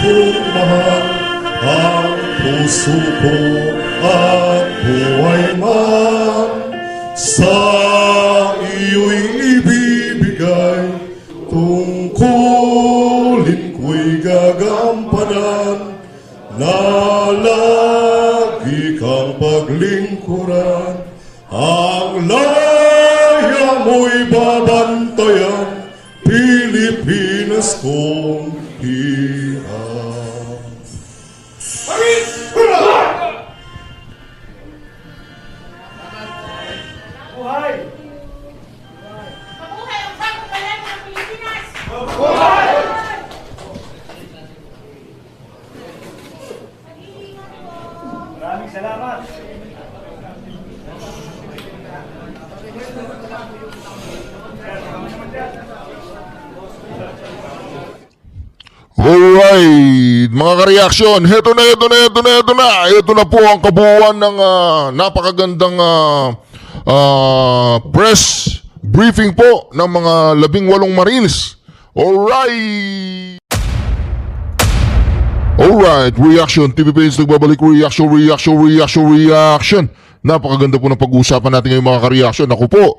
kong mahal, ang puso ko at buhay man sa iyo'y ibibigay. Tungkulin ko'y gagampanan na lagi kang paglingkuran. Ang laya mo'y babantayan, Pilipinas kong hirap. Buhay! Mabuhay ang bagong bayan ng Pilipinas! Buhay! Maraming salamat! Alright, mga ka-reaction, ito na po ang kabuuan ng napakagandang press briefing po ng mga 18 Marines. Alright, reaction, TV page nagbabalik, reaction. Napakaganda po ng pag-uusapan natin ngayon mga ka-reaction. Ako po,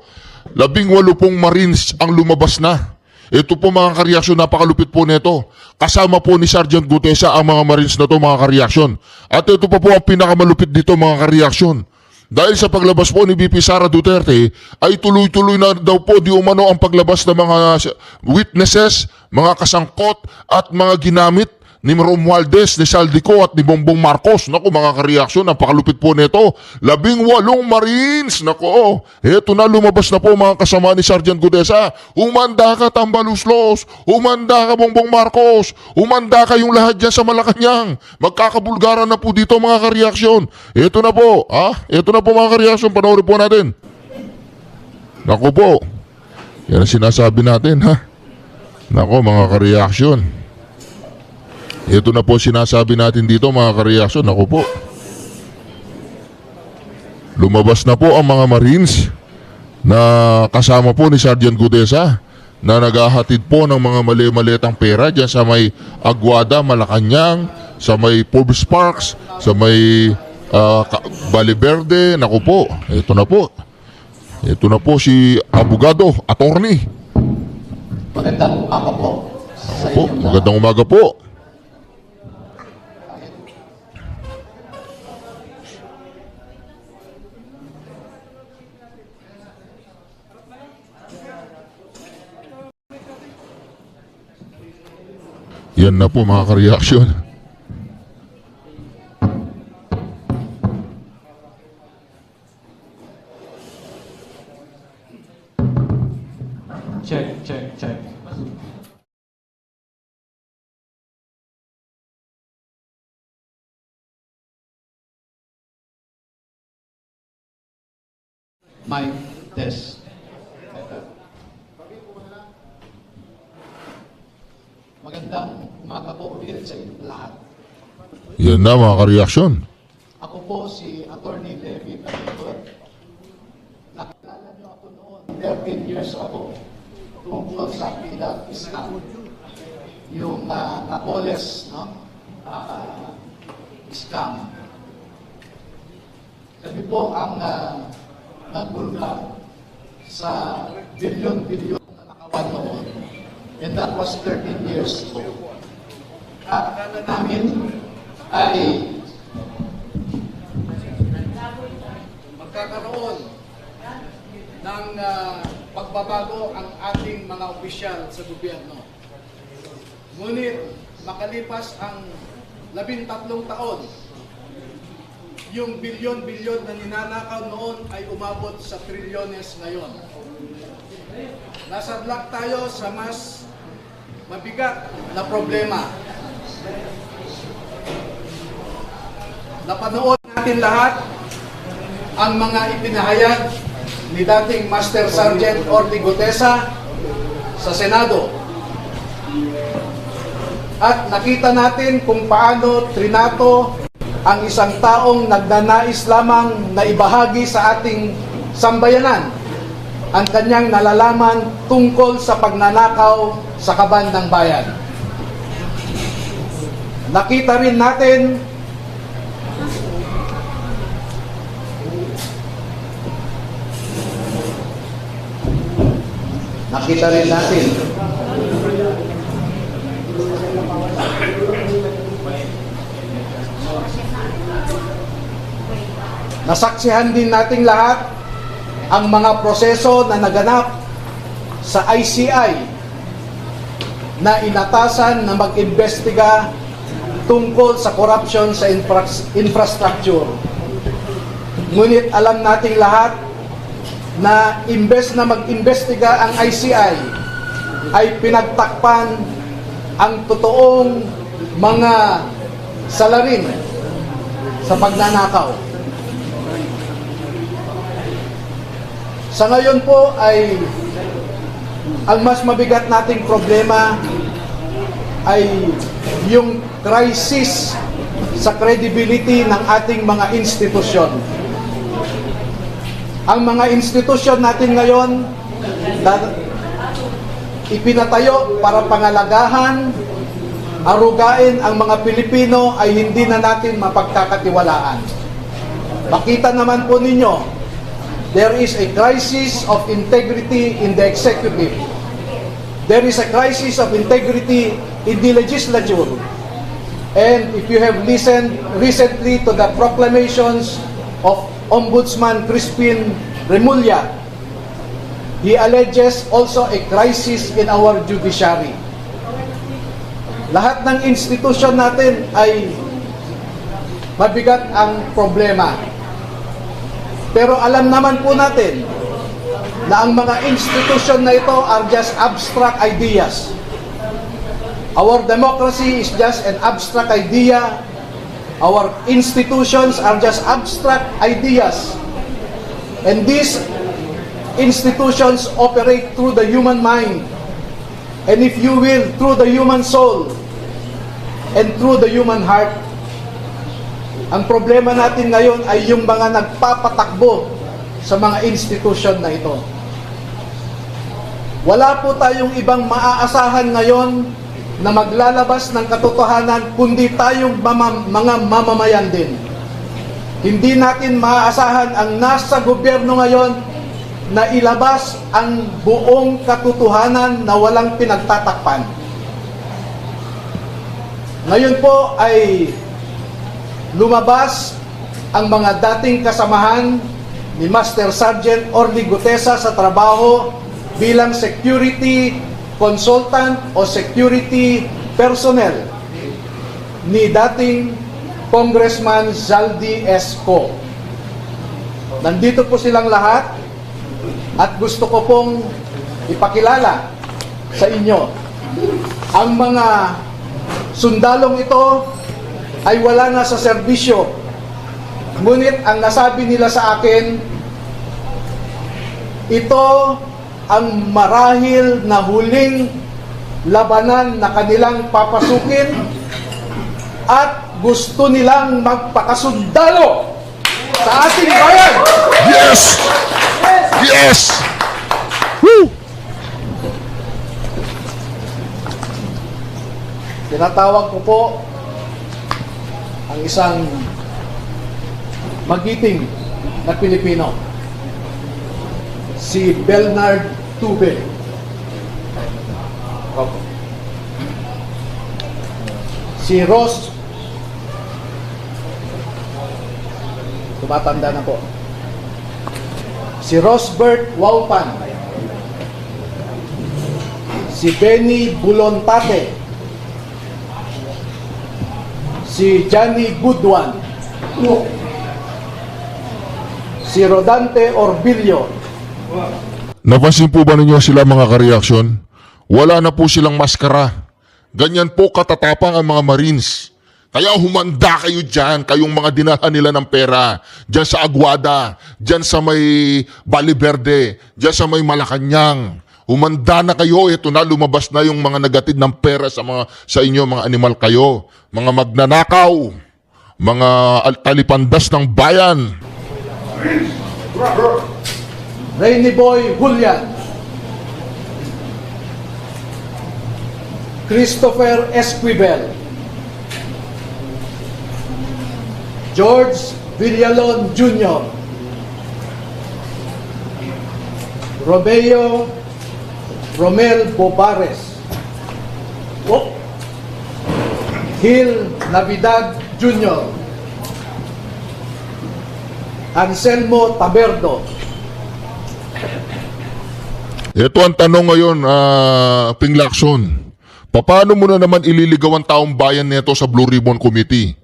18 pong Marines ang lumabas na. Ito po mga ka-reaction, napakalupit po nito. Kasama po ni Sergeant Gutesa ang mga Marines na to mga ka-reaction. At ito pa po ang pinakamalupit dito mga ka-reaction. Dahil sa paglabas po ni VP Sara Duterte, ay tuloy-tuloy na daw po di umano ang paglabas ng mga witnesses, mga kasangkot at mga ginamit ni Romualdez, ni Saldico at ni Bongbong Marcos. Naku mga ka-reaction, napakalupit po nito. 18 Marines. Naku, eto na, lumabas na po mga kasama ni Sergeant Gutesa. Umanda ka Tambaluslos, umanda ka Bongbong Marcos, umanda kayong lahat dyan sa Malacanang. Magkakabulgaran na po dito mga ka-reaction. Eto na po, eto na po mga ka-reaction, panoorin po natin. Naku po, yan ang sinasabi natin Naku mga ka-reaction, ito na po sinasabi natin dito mga ka-reaction. Ako po, lumabas na po ang mga Marines na kasama po ni Sergeant Gutesa na naghahatid po ng mga mali-malitang pera dyan sa may Aguada, Malacanang, sa may Forbes Parks, sa may Valle Verde. Naku po, ito na po. Ito na po si abogado, attorney. Magandang umaga po. Magandang umaga po. Yan na po mga ka-reaction. Check. Mic test. Magandang umaga po ulit sa inyo lahat. Yan na mga ka-reaction. Ako po si Attorney Levi Panigot. Nakilala niyo ako noon, 13 years ago, tungkol sa Pilar Islam. Yung Napoles, scam. Kami po ang nagbulgar sa bilyon-bilyon na nakawan noon. And that was 13 years ago. At namin ay magkakaroon ng pagbabago ang ating mga opisyal sa gobyerno. Ngunit makalipas ang 13 taon, yung bilyon-bilyon na ninanakaw noon ay umabot sa trilyones ngayon. Nasadlak tayo sa mas mabigat na problema. Napanood natin lahat ang mga ipinahayag ni dating Master Sergeant Orly Gutesa sa Senado. At nakita natin kung paano trinato ang isang taong nagnanais lamang na ibahagi sa ating sambayanan ang kanyang nalalaman tungkol sa pagnanakaw sa kaban ng bayan. nakita rin natin nasaksihan din nating lahat ang mga proseso na naganap sa ICI na inatasan na mag-imbestiga tungkol sa corruption sa infrastructure. Ngunit alam nating lahat na imbes na mag-imbestiga ang ICI ay pinagtakpan ang totoong mga salarin sa pagnanakaw. Sa ngayon po ay ang mas mabigat nating problema ay yung crisis sa credibility ng ating mga institusyon. Ang mga institusyon natin ngayon na ipinatayo para pangalagahan, arugain ang mga Pilipino ay hindi na natin mapagkakatiwalaan. Makita naman po ninyo, there is a crisis of integrity in the executive. There is a crisis of integrity in the legislature. And if you have listened recently to the proclamations of Ombudsman Crispin Remulla, he alleges also a crisis in our judiciary. Lahat ng institusyon natin ay mabigat ang problema. Pero alam naman po natin na ang mga institusyon na ito are just abstract ideas. Our democracy is just an abstract idea. Our institutions are just abstract ideas. And these institutions operate through the human mind. And if you will, through the human soul and through the human heart. Ang problema natin ngayon ay yung mga nagpapatakbo sa mga institusyon na ito. Wala po tayong ibang maaasahan ngayon na maglalabas ng katotohanan kundi tayong mga mamamayan din. Hindi natin maaasahan ang nasa gobyerno ngayon na ilabas ang buong katotohanan na walang pinagtatakpan. Ngayon po ay lumabas ang mga dating kasamahan ni Master Sergeant Orly Gutesa sa trabaho bilang security consultant o security personnel ni dating Congressman Zaldi Esco. Nandito po silang lahat at gusto ko pong ipakilala sa inyo. Ang mga sundalong ito ay wala na sa serbisyo. Ngunit ang nasabi nila sa akin, ito ang marahil na huling labanan na kanilang papasukin at gusto nilang magpakasundalo sa ating bayan. Yes! Yes! Woo! Tinatawag ko po ang isang magiting na Pilipino, si Bernard Tube. Si Ross, tumatanda na po. Si Rosbert Waupan. Si Benny Bulontate. Si Johnny Budwan. Si Rodante Orbilio. Napansin po ba ninyo sila mga kareaksyon? Wala na po silang maskara. Ganyan po katatapang ang mga Marines. Kaya humanda kayo dyan, kayong mga dinala nila ng pera. Dyan sa Aguada, dyan sa may Baliverde, dyan sa may Malacanang. Humanda na kayo, ito na, lumabas na yung mga nagatid ng pera sa inyo, mga animal kayo. Mga magnanakaw, mga talipandas ng bayan. Rainy Boy Julian. Christopher Esquivel. George Villalon Jr., Romel Bobares, Gil Navidad Jr., Anselmo Taberdo. Ito ang tanong ngayon, Ping Lacson. Paano mo na naman ililigaw ang taong bayan nito sa Blue Ribbon Committee?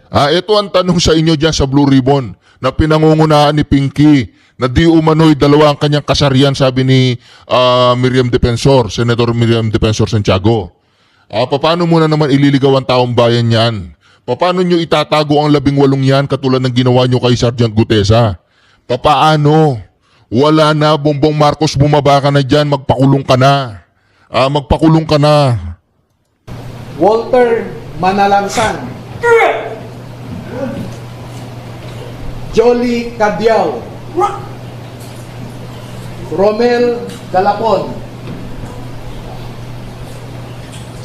Ito ang tanong sa inyo dyan sa Blue Ribbon na pinangungunahan ni Pinky na di umano'y dalawa ang kanyang kasarian, sabi ni Senator Miriam Defensor Santiago. Paano mo na naman ililigaw ang taong bayan yan? Paano nyo itatago ang 18 yan katulad ng ginawa nyo kay Sergeant Gutesa? Paano? Wala na, Bongbong Marcos, bumaba ka na dyan, magpakulong ka na. Magpakulong ka na. Walter Manalansan, Jolly Cadiao, Romel Galapon,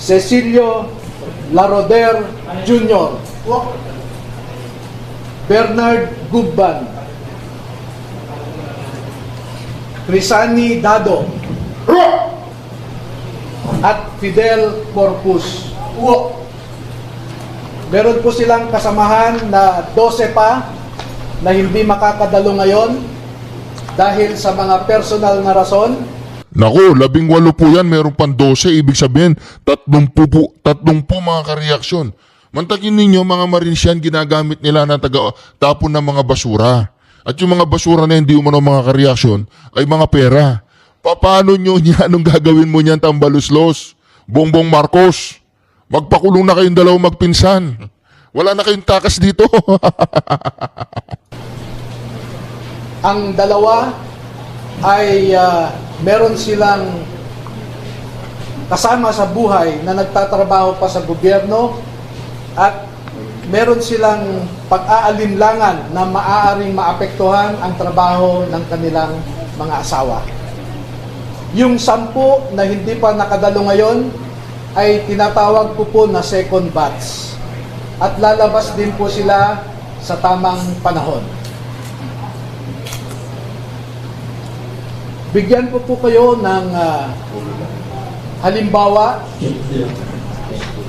Cecilio Laroder Jr., Bernard Gubban, Crisani Dado, at Fidel Corpus. Meron po silang kasamahan na 12 pa na hindi makakadalo ngayon dahil sa mga personal na rason. Naku, 18 po yan, meron pang 12, ibig sabihin, 30 mga kareaksyon. Mantakin ninyo, mga Marines yan, ginagamit nila na tapon ng mga basura. At yung mga basura na hindi umano mga kareaksyon, ay mga pera. Paano nyo niya, anong gagawin mo niyan, Tambaluslos? Bongbong Marcos, magpakulong na kayong dalawang magpinsan. Wala na kayong takas dito. Ang dalawa ay meron silang kasama sa buhay na nagtatrabaho pa sa gobyerno at meron silang pag-aalinlangan na maaaring maapektuhan ang trabaho ng kanilang mga asawa. Yung 10 na hindi pa nakadalo ngayon ay tinatawag ko po na second batch at lalabas din po sila sa tamang panahon. Bigyan ko po kayo ng halimbawa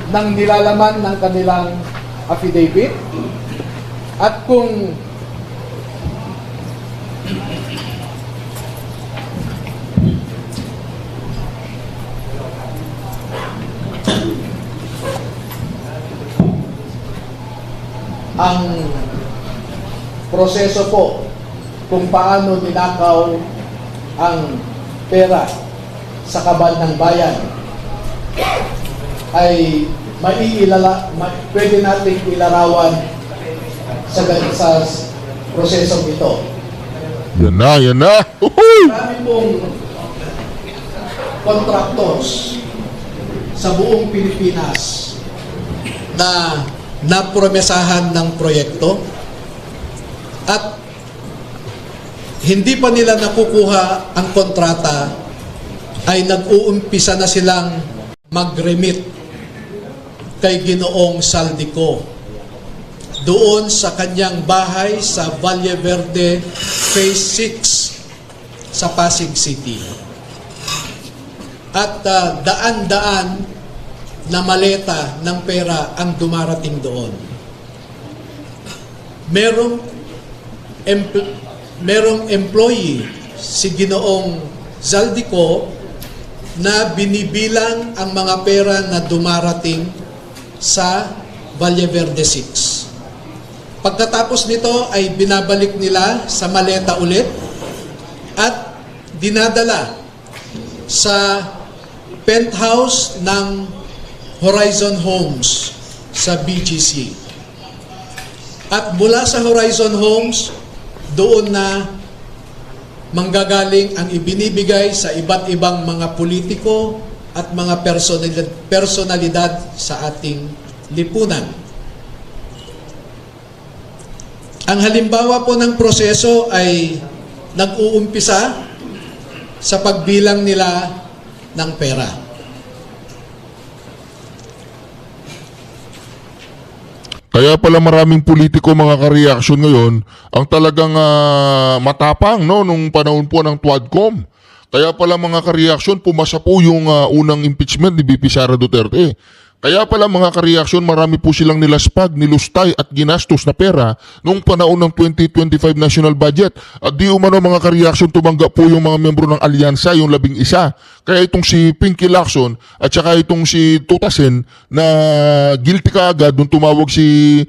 ng nilalaman ng kanilang affidavit at kung ang proseso po kung paano ninakaw ang pera sa kabal ng bayan ay pwede nating ilarawan sa prosesong ito. Yan na. Marami pong contractors sa buong Pilipinas na napromesahan ng proyekto at hindi pa nila nakukuha ang kontrata ay nag-uumpisa na silang mag-remit kay Ginoong Saldico doon sa kanyang bahay sa Valle Verde Phase 6 sa Pasig City. At daan-daan na maleta ng pera ang dumarating doon. Merong employee si Ginoong Zaldico na binibilang ang mga pera na dumarating sa Valle Verde 6. Pagkatapos nito ay binabalik nila sa maleta ulit at dinadala sa penthouse ng Horizon Homes sa BGC. At mula sa Horizon Homes, doon na manggagaling ang ibinibigay sa iba't ibang mga politiko at mga personalidad sa ating lipunan. Ang halimbawa po ng proseso ay nag-uumpisa sa pagbilang nila ng pera. Kaya pala maraming politiko mga ka-reaction ngayon ang talagang matapang no nung panahon po ng Twadcom. Kaya pala mga ka-reaction pumasa po yung unang impeachment ni VP Sara Duterte. Kaya pala mga ka-reaction marami po silang nilaspag, nilustay at ginastos na pera nung panahon ng 2025 national budget. At di umano mga ka-reaction tumanggap po yung mga membro ng alyansa, yung 11. Kaya itong si Pinky Lacson at saka itong si Tutasen na guilty kaagad nung tumawag si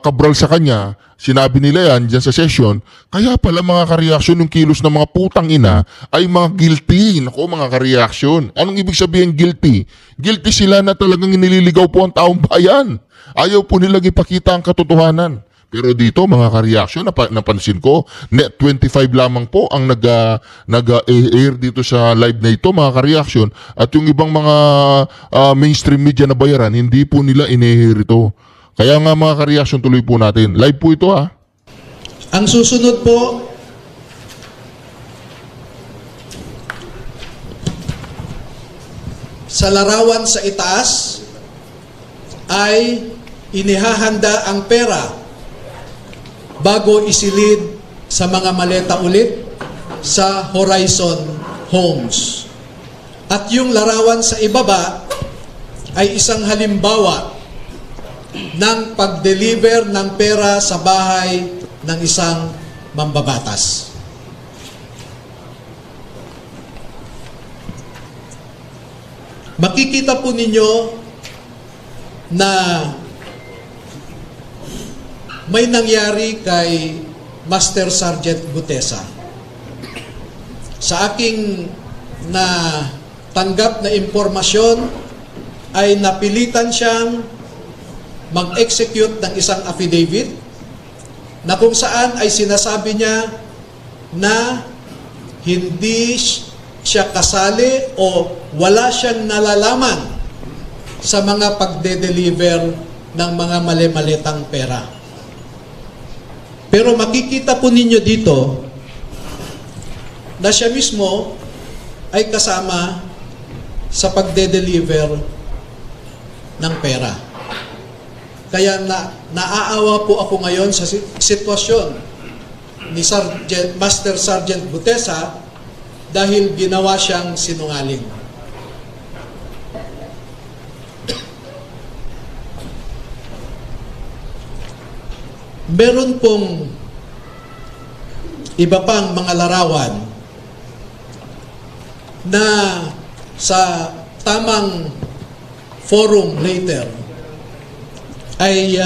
Cabral sa kanya. Sinabi nila yan dyan sa session. Kaya pala mga ka-reaction yung kilos ng mga putang ina ay mga guilty. Nako mga ka-reaction. Anong ibig sabihin guilty? Guilty sila na talagang inililigaw po ang taong bayan. Ayaw po nilang ipakita ang katotohanan. Pero dito mga ka-reaction, napansin ko, net 25 lamang po ang nag-air dito sa live na ito mga ka-reaction. At yung ibang mga mainstream media na bayaran, hindi po nila ine-air ito. Kaya nga mga ka-reaction, tuloy po natin. Live po ito ha. Ang susunod po, sa larawan sa itaas ay inihahanda ang pera bago isilid sa mga maleta ulit sa Horizon Homes. At yung larawan sa ibaba ay isang halimbawa ng pag-deliver ng pera sa bahay ng isang mambabatas. Makikita po ninyo na may nangyari kay Master Sergeant Gutesa. Sa aking tanggap na impormasyon ay napilitan siyang mag-execute ng isang affidavit na kung saan ay sinasabi niya na hindi siya kasali o wala siyang nalalaman sa mga pagde-deliver ng mga mali-malitang pera. Pero makikita po ninyo dito na siya mismo ay kasama sa pagde-deliver ng pera. Kaya naaawa po ako ngayon sa sitwasyon ni Master Sergeant Gutesa dahil ginawa siyang sinungaling. Meron pong iba pang mga larawan na sa tamang forum later ay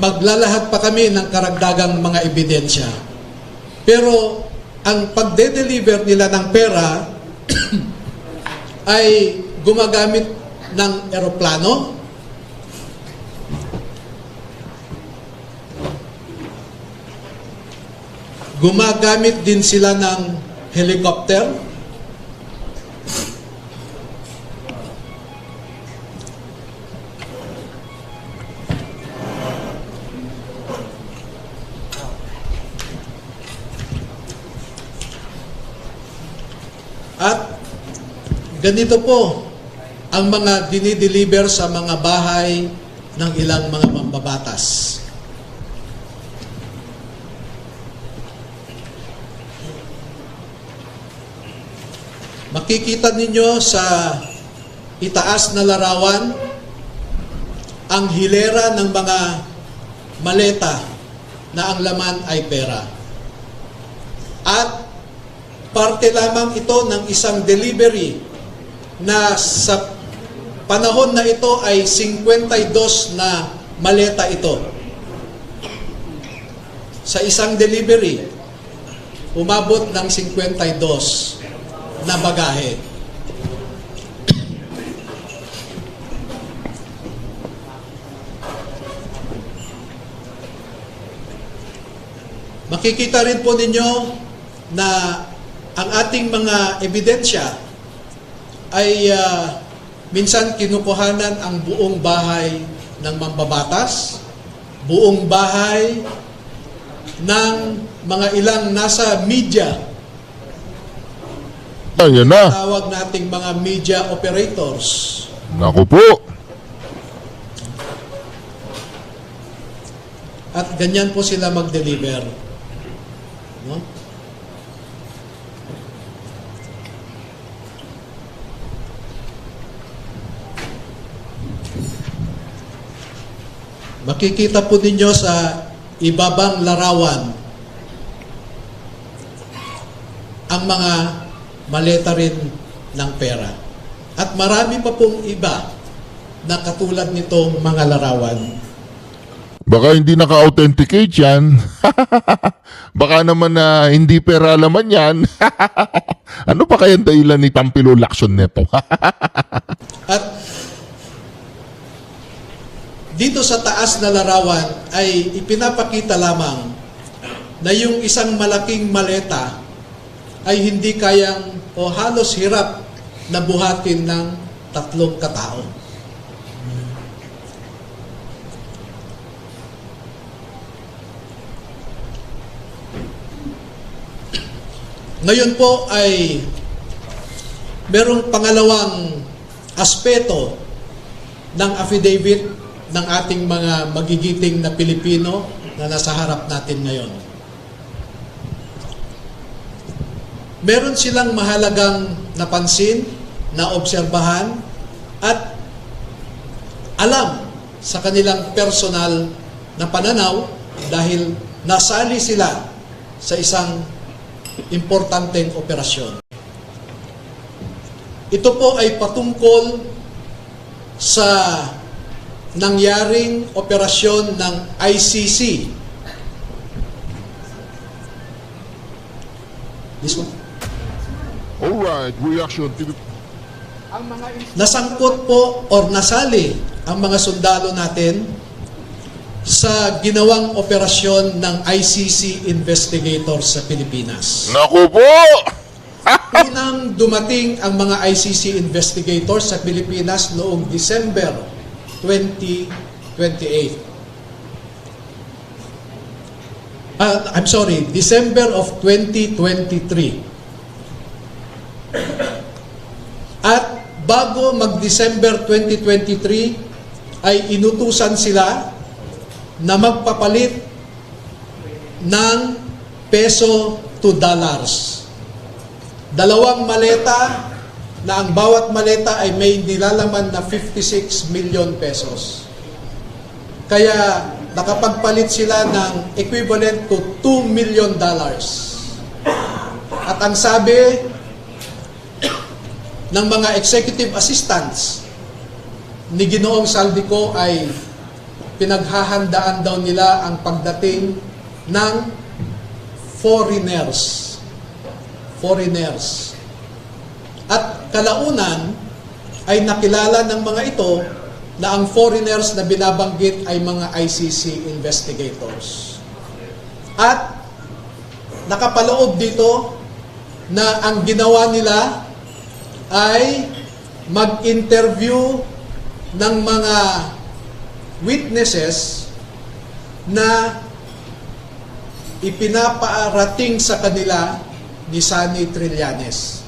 maglalahad pa kami ng karagdagang mga ebidensya. Pero ang pagde-deliver nila ng pera ay gumagamit ng eroplano, gumagamit din sila ng helicopter, at ganito po ang mga dinideliver sa mga bahay ng ilang mga mambabatas. Makikita ninyo sa itaas na larawan ang hilera ng mga maleta na ang laman ay pera. At parte lamang ito ng isang delivery na sa panahon na ito ay 52 na maleta ito. Sa isang delivery, umabot ng 52 na bagahe. Makikita rin po ninyo na ang ating mga ebidensya ay minsan kinukuhanan ang buong bahay ng mambabatas, buong bahay ng mga ilang nasa media. Ayan na. Tawag nating mga media operators. Naku po. At ganyan po sila mag-deliver. No? Makikita po ninyo sa ibabang larawan ang mga maleta rin ng pera. At marami pa pong iba na katulad nitong mga larawan. Baka hindi naka-authenticate yan. Baka naman na hindi pera laman yan. Ano pa kaya ang dahilan ni Tampilo Lacson neto? At dito sa taas na larawan ay ipinapakita lamang na yung isang malaking maleta ay hindi kayang o halos hirap na buhatin ng 3 katao. Ngayon po ay merong pangalawang aspeto ng affidavit ng ating mga magigiting na Pilipino na nasa harap natin ngayon. Meron silang mahalagang napansin, naobserbahan, at alam sa kanilang personal na pananaw dahil nasali sila sa isang importanteng operasyon. Ito po ay patungkol sa nangyaring operasyon ng ICC. This one. Alright, reaction. Nasangkot po or nasali ang mga sundalo natin sa ginawang operasyon ng ICC investigators sa Pilipinas. Naku po! Unang dumating ang mga ICC investigators sa Pilipinas noong December 2028. December of 2023. At bago mag-December 2023 ay inutusan sila na magpapalit ng peso to dollars. 2 maleta na ang bawat maleta ay may nilalaman na 56 million pesos. Kaya nakapagpalit sila ng equivalent to $2 million. At ang sabi ng mga executive assistants ni Ginoong Saldico ay pinaghahandaan daw nila ang pagdating ng foreigners. At kalaunan ay nakilala ng mga ito na ang foreigners na binabanggit ay mga ICC investigators. At nakapaloob dito na ang ginawa nila ay mag-interview ng mga witnesses na ipinapaarating sa kanila ni Sunny Trillanes.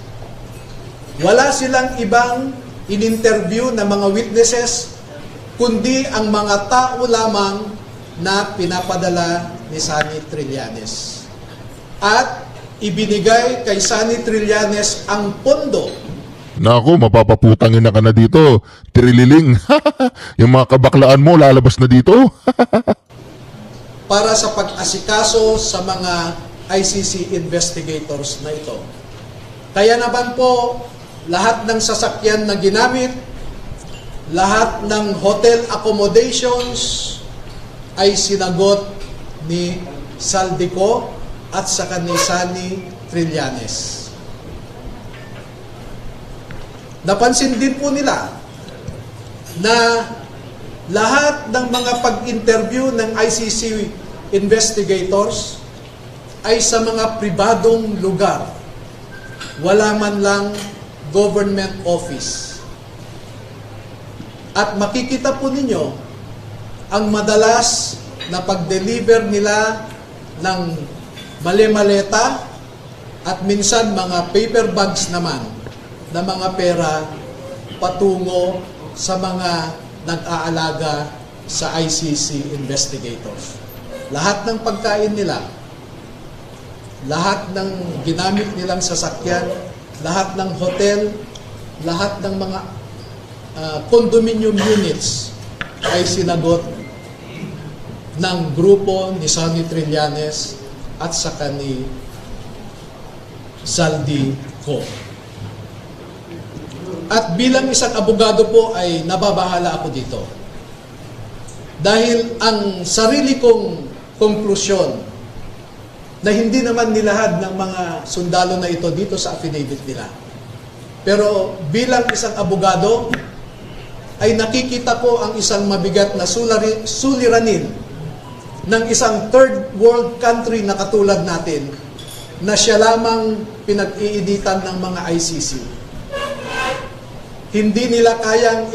Wala silang ibang in-interview na mga witnesses kundi ang mga tao lamang na pinapadala ni Sunny Trillanes. At ibinigay kay Sunny Trillanes ang pondo. Naku, mapapaputangin na ka na dito. Trililing. Yung mga kabaklaan mo, lalabas na dito. Para sa pag-asikaso sa mga ICC investigators na ito. Kaya naman po, lahat ng sasakyan na ginamit, lahat ng hotel accommodations ay sinagot ni Saldico at saka ni Sunny Trillanes. Napansin din po nila na lahat ng mga pag-interview ng ICC investigators ay sa mga pribadong lugar. Wala man lang government office. At makikita po ninyo ang madalas na pag-deliver nila ng mali-maleta at minsan mga paper bags naman na mga pera patungo sa mga nag-aalaga sa ICC investigators. lahat ng pagkain nila, lahat ng ginamit nilang sasakyan, lahat ng hotel, lahat ng mga condominium units ay sinagot ng grupo ni Sonny Trillanes at saka ni Zaldi Co. At bilang isang abogado po ay nababahala ako dito. Dahil ang sarili kong konklusyon na hindi naman nilahad ng mga sundalo na ito dito sa affidavit nila. Pero bilang isang abogado, ay nakikita ko ang isang mabigat na suliranin ng isang third world country na katulad natin na siya lamang pinag-iinitan ng mga ICC. Hindi nila kayang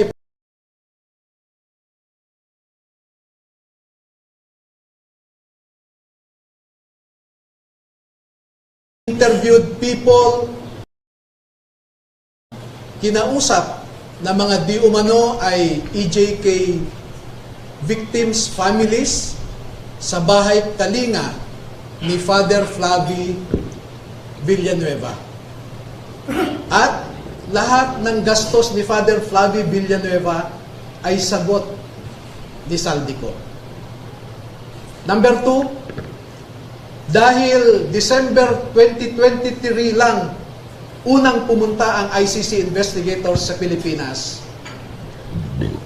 interviewed people, kinausap na mga di umano ay EJK victims' families sa bahay Kalinga ni Father Flavie Villanueva. At lahat ng gastos ni Father Flavie Villanueva ay sagot ni Zaldico. Number 2, dahil December 2023 lang unang pumunta ang ICC investigators sa Pilipinas,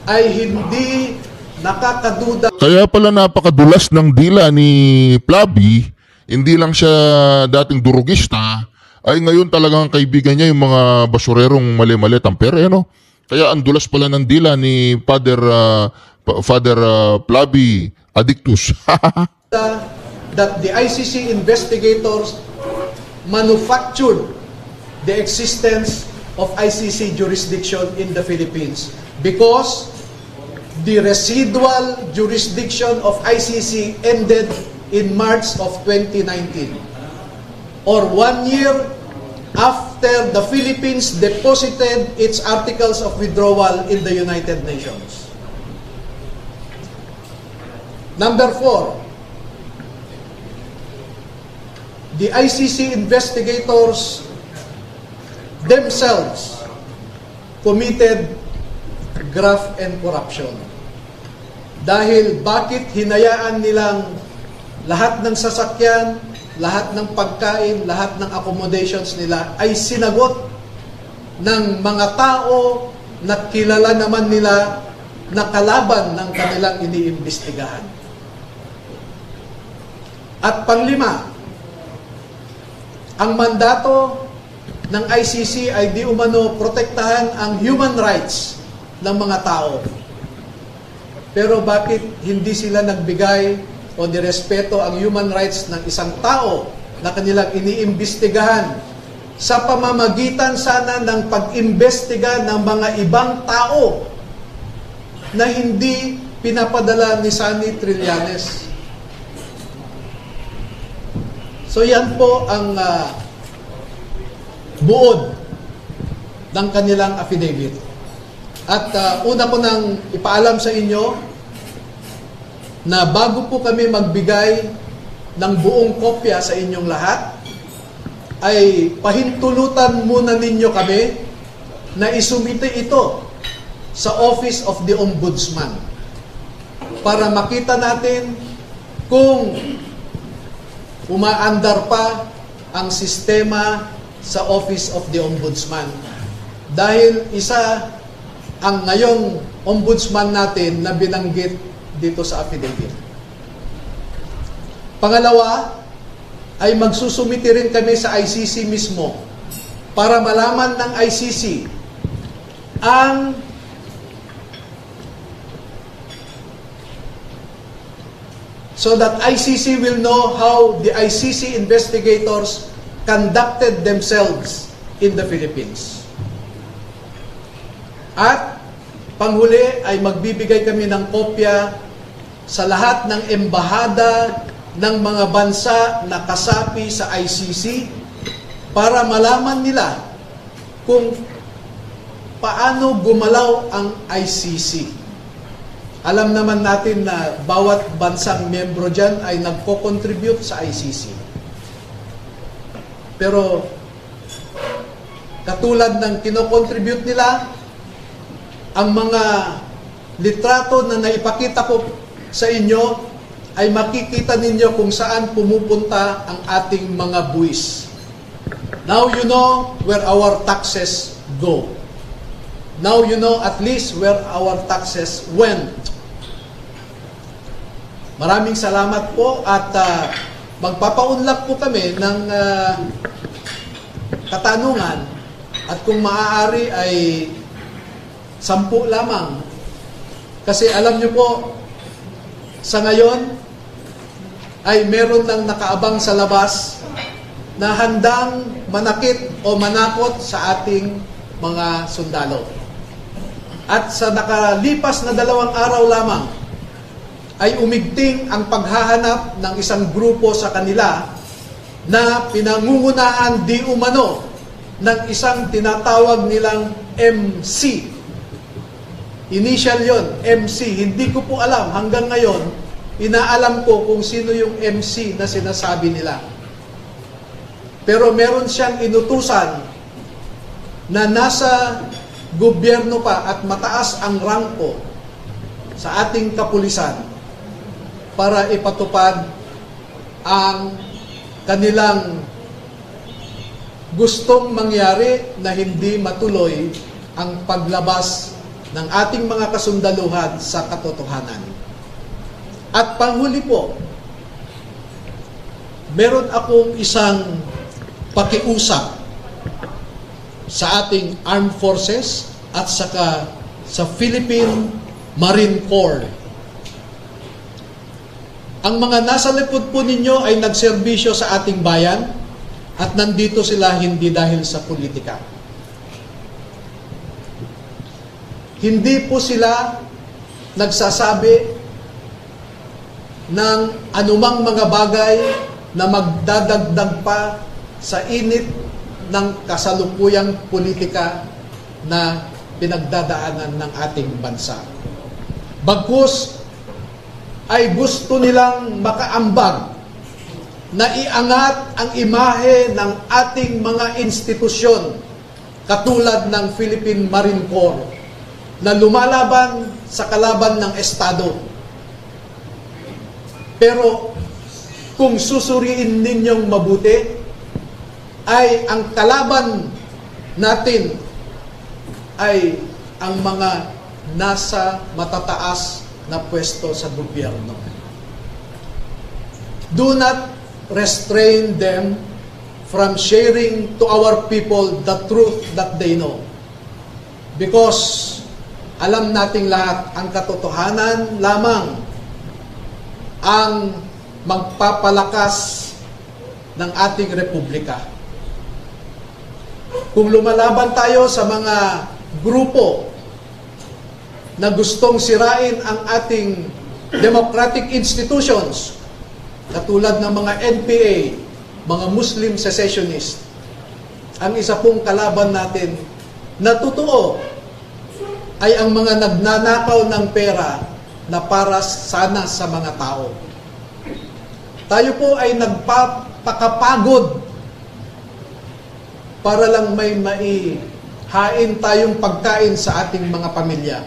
ay hindi nakakaduda. Kaya pala napakadulas ng dila ni Flavie, hindi lang siya dating durugista, ay ngayon talagang kaibigan niya yung mga basurerong mali-mali tampere, no? Kaya ang dulas pala ng dila ni Father Flavie Addictus. That the ICC investigators manufactured the existence of ICC jurisdiction in the Philippines because the residual jurisdiction of ICC ended in March of 2019, or 1 year after the Philippines deposited its articles of withdrawal in the United Nations. Number 4, the ICC investigators themselves committed graft and corruption. Dahil bakit hinayaan nilang lahat ng sasakyan, lahat ng pagkain, lahat ng accommodations nila ay sinagot ng mga tao na kilala naman nila na kalaban ng kanilang iniimbestigahan. At panglima, ang mandato ng ICC ay di umano protektahan ang human rights ng mga tao. Pero bakit hindi sila nagbigay o nirespeto ang human rights ng isang tao na kanilang iniimbestigahan sa pamamagitan sana ng pag-imbestiga ng mga ibang tao na hindi pinapadala ni Sonny Trillanes? So yan po ang buod ng kanilang affidavit. At una ko nang ipaalam sa inyo na bago po kami magbigay ng buong kopya sa inyong lahat, ay pahintulutan muna ninyo kami na isumite ito sa Office of the Ombudsman para makita natin kung umaandar pa ang sistema sa Office of the Ombudsman. Dahil isa ang ngayong ombudsman natin na binanggit dito sa affidavit. Pangalawa, ay magsusumiti rin kami sa ICC mismo para malaman ng ICC ang so that ICC will know how the ICC investigators conducted themselves in the Philippines. At panghuli ay magbibigay kami ng kopya sa lahat ng embahada ng mga bansa na kasapi sa ICC para malaman nila kung paano gumalaw ang ICC. Alam naman natin na bawat bansang miyembro dyan ay nagko-contribute sa ICC. Pero katulad ng kino-contribute nila, ang mga litrato na naipakita ko sa inyo ay makikita ninyo kung saan pumupunta ang ating mga buwis. Now you know where our taxes go. Now you know at least where our taxes went. Maraming salamat po at magpapaunlak po kami ng katanungan at kung maaari ay 10 lamang. Kasi alam nyo po, sa ngayon ay meron lang nakaabang sa labas na handang manakit o manakot sa ating mga sundalo. At sa nakalipas na 2 araw lamang, ay umigting ang paghahanap ng isang grupo sa kanila na pinangungunahan di umano ng isang tinatawag nilang MC. Initial yon, MC. Hindi ko po alam hanggang ngayon, inaalam ko kung sino yung MC na sinasabi nila. Pero meron siyang inutusan na nasa gobyerno pa at mataas ang rangko sa ating kapulisan para ipatupad ang kanilang gustong mangyari na hindi matuloy ang paglabas ng ating mga kasundaluhan sa katotohanan. At panghuli po, meron akong isang pakiusap sa ating armed forces at saka sa Philippine Marine Corps. Ang mga nasa likod po ninyo ay nagserbisyo sa ating bayan at nandito sila hindi dahil sa politika. Hindi po sila nagsasabi ng anumang mga bagay na magdadagdag pa sa init ng kasalukuyang politika na pinagdadaanan ng ating bansa. Bagkus ay gusto nilang makaambag na iangat ang imahe ng ating mga institusyon katulad ng Philippine Marine Corps na lumalaban sa kalaban ng Estado. Pero kung susuriin ninyong mabuti, ay ang kalaban natin ay ang mga nasa matataas na pwesto sa gobyerno. Do not restrain them from sharing to our people the truth that they know. Because alam nating lahat, ang katotohanan lamang ang magpapalakas ng ating republika. Kung lumalaban tayo sa mga grupo na gustong sirain ang ating democratic institutions, katulad ng mga NPA, mga Muslim secessionist, ang isa pong kalaban natin na totoo ay ang mga nagnanakaw ng pera na para sana sa mga tao. Tayo po ay nagpapakapagod para lang may maihain tayong pagkain sa ating mga pamilya.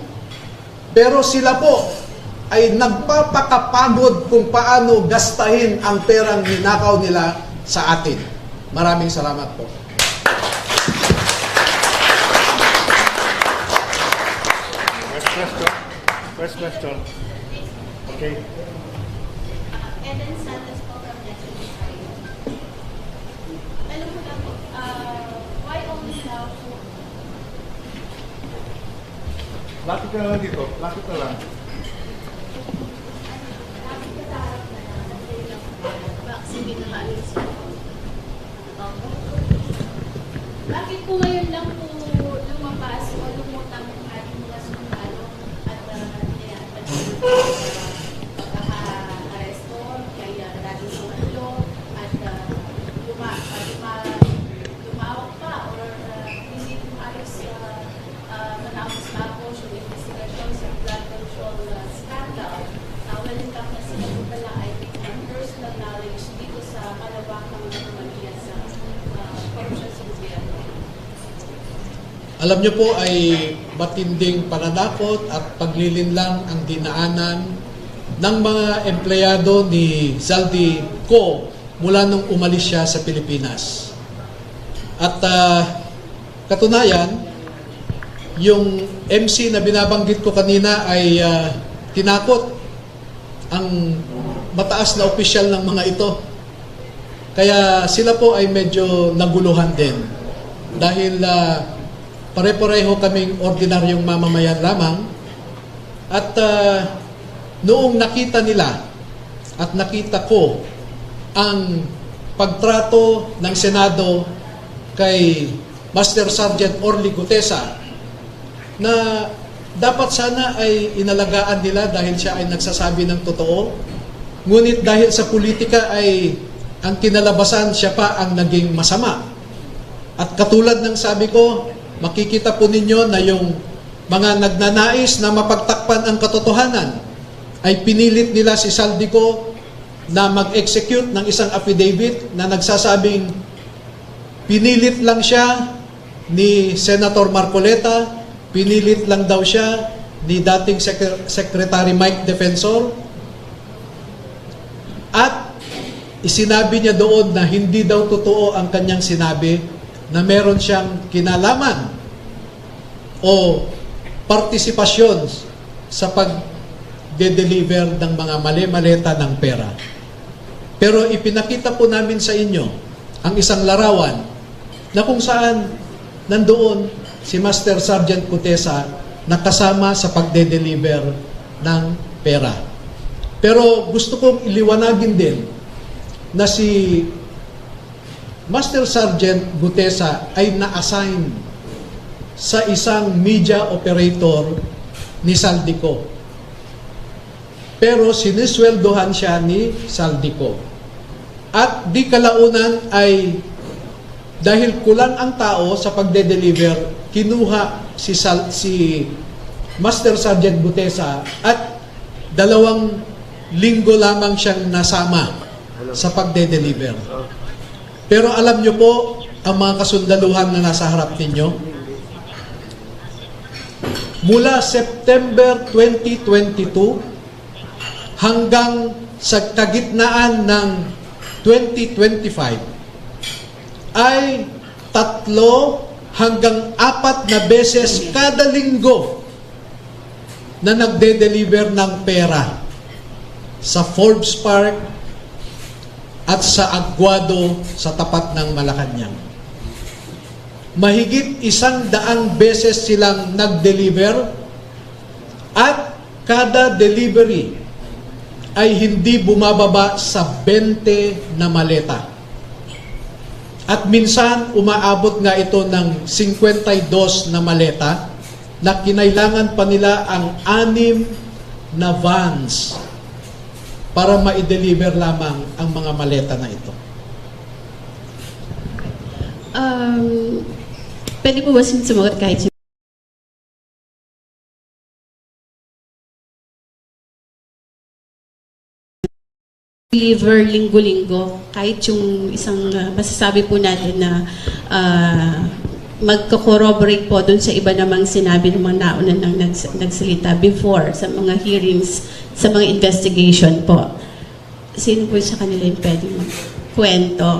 Pero sila po ay nagpapakapagod kung paano gastahin ang perang ninakaw nila sa atin. Maraming salamat po. First question. Okay. Eden Santos po from Nexus Society. Alam mo lang po, why only now po? Lapit ka lang dito. Lapit ka lang. Bakit po ngayon lang po lumabas o lumutang ang ating mga sundalo at pagkaka-aresto, kaya dati sa ulo at lumawak pa or hindi tumayos matapos tapos yung investigation sa blood control alam niyo po ay matinding pananakot at paglilinlang ang dinaanan ng mga empleyado ni Zaldi Co mula nung umalis siya sa Pilipinas. At katunayan, yung MC na binabanggit ko kanina ay tinakot ang mataas na opisyal ng mga ito. Kaya sila po ay medyo naguluhan din. Dahil pare-pareho kaming ordinaryong mamamayan lamang. At noong nakita nila at nakita ko ang pagtrato ng Senado kay Master Sergeant Orly Gutesa na dapat sana ay inalagaan nila dahil siya ay nagsasabi ng totoo. Ngunit dahil sa politika ay ang kinalabasan siya pa ang naging masama. At katulad ng sabi ko, makikita po ninyo na yung mga nagnanais na mapagtakpan ang katotohanan ay pinilit nila si Saldico na mag-execute ng isang affidavit na nagsasabing pinilit lang siya ni Senator Marcoleta, pinilit lang daw siya ni dating Secretary Mike Defensor, at isinabi niya doon na hindi daw totoo ang kanyang sinabi na meron siyang kinalaman o partisipasyon sa pag-deliver ng mga mali-maleta ng pera. Pero ipinakita po namin sa inyo ang isang larawan na kung saan nandoon si Master Sergeant Gutesa na kasama sa pagde-deliver ng pera. Pero gusto kong iliwanagin din na si Master Sergeant Gutesa ay na-assign sa isang media operator ni Saldico. Pero sinisweldohan siya ni Saldico. At di kalaunan ay dahil kulang ang tao sa pagde-deliver, kinuha si Master Sergeant Gutesa at 2 linggo lamang siyang nasama sa pagde-deliver. Pero alam niyo po, ang mga kasundaluhan na nasa harap ninyo, mula September 2022 hanggang sa kagitnaan ng 2025 ay 3 hanggang 4 na beses kada linggo na nagde-deliver ng pera sa Forbes Park at sa Aguado sa tapat ng Malacanang. Mahigit 100 beses silang nag-deliver at kada delivery ay hindi bumababa sa 20 na maleta. At minsan umaabot nga ito ng 52 na maleta na kinailangan pa nila ang 6 na vans para ma-deliver lamang ang mga maleta na ito. Pwede po ba sumagot kahit deliver linggo-linggo, kahit yung isang masasabi po natin na magko-corroborate po dun sa iba namang sinabi ng mga nauna nang nagsalita before sa mga hearings, sa mga investigation po. Sino po sa kanila yung pwede magkwento?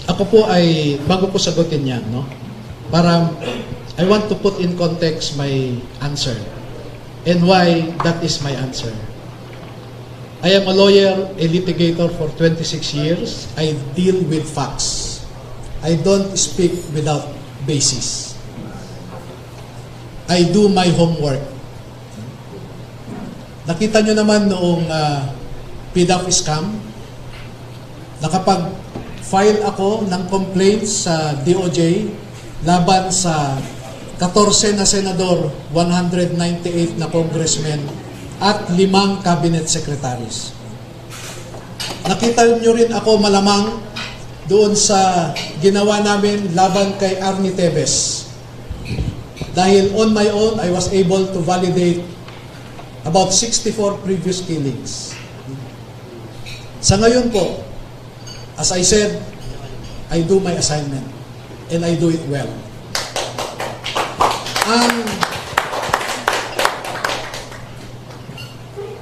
Ako po ay, bago ko sagutin yan, no? Para, I want to put in context my answer and why that is my answer. I am a lawyer, a litigator for 26 years. I deal with facts. I don't speak without basis. I do my homework. Nakita nyo naman noong PDAP scam, nakapag-file ako ng complaints sa DOJ laban sa 14 na senador, 198 na congressmen, at 5 cabinet secretaries. Nakita nyo rin ako malamang doon sa ginawa namin laban kay Arnie Tevez. Dahil on my own, I was able to validate about 64 previous killings. Sa ngayon po, as I said, I do my assignment and I do it well.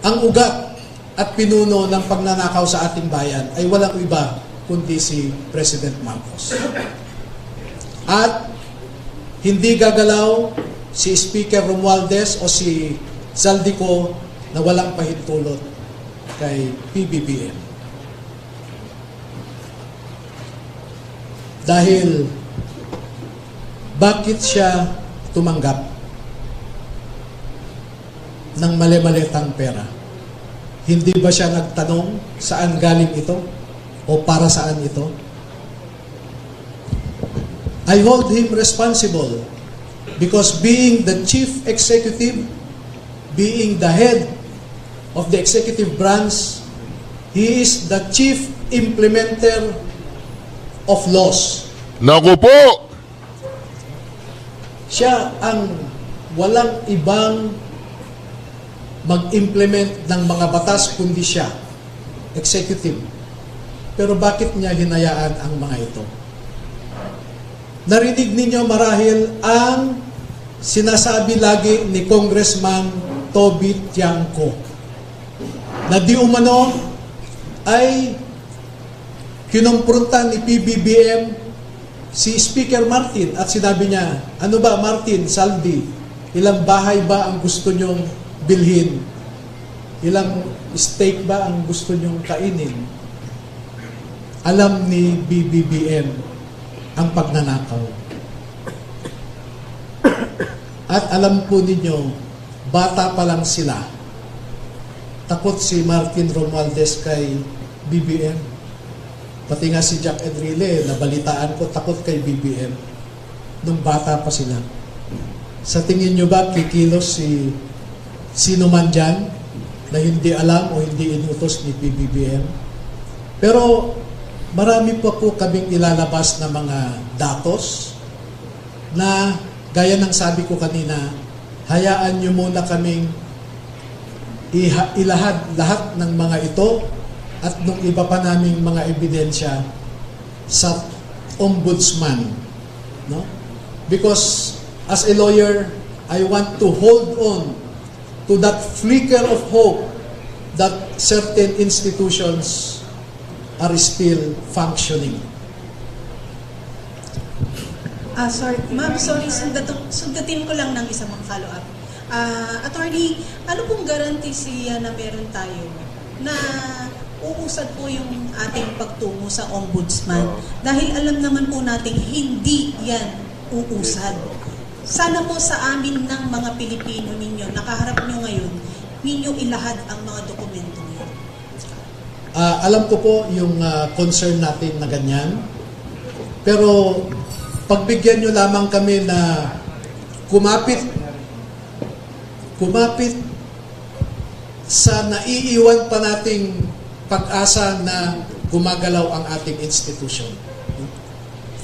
Ang ugat at pinuno ng pagnanakaw sa ating bayan ay walang iba kundi si President Marcos. At hindi gagalaw si Speaker Romualdez o si Zaldico na walang pahintulot kay PBBM. Dahil bakit siya tumanggap ng mali-malitang pera? Hindi ba siya nagtanong saan galing ito o para saan ito? I hold him responsible because being the chief executive, being the head of the executive branch, he is the chief implementer of laws. Naku po! Siya ang walang ibang mag-implement ng mga batas kundi siya, executive. Pero bakit niya hinayaan ang mga ito? Narinig ninyo marahil ang sinasabi lagi ni Congressman Toby Tiangco na di umano ay kinumpronta ni PBBM si Speaker Martin at sinabi niya, ano ba Martin, Saldi, ilang bahay ba ang gusto nyong bilhin? Ilang steak ba ang gusto nyong kainin? Alam ni BBBM ang pagnanakaw. At alam po ninyo, bata pa lang sila. Takot si Martin Romualdez kay BBM. Pati nga si Jack Enrile, nabalitaan ko, takot kay BBM. Nung bata pa sila. Sa tingin nyo ba, kikilos si sino man dyan na hindi alam o hindi inutos ni PBBM? Pero marami pa po kaming ilalabas na mga datos na gaya ng sabi ko kanina, hayaan nyo muna kaming ilahad lahat ng mga ito at nung iba pa naming mga ebidensya sa ombudsman. No? Because as a lawyer, I want to hold on to that flicker of hope that certain institutions are still functioning. Sorry, ma'am, sorry, sundatin ko lang ng isang follow-up. Attorney, ano pong garantisya na meron tayo na uusad po yung ating pagtungo sa ombudsman? Dahil alam naman po natin hindi yan uusad. Sana po sa amin ng mga Pilipino ninyo, nakaharap nyo ngayon, ninyo ilahad ang mga dokumento niyo. Alam ko po yung concern natin na ganyan. Pero pagbigyan nyo lamang kami na kumapit sa naiiwan pa nating pag-asa na gumagalaw ang ating institution.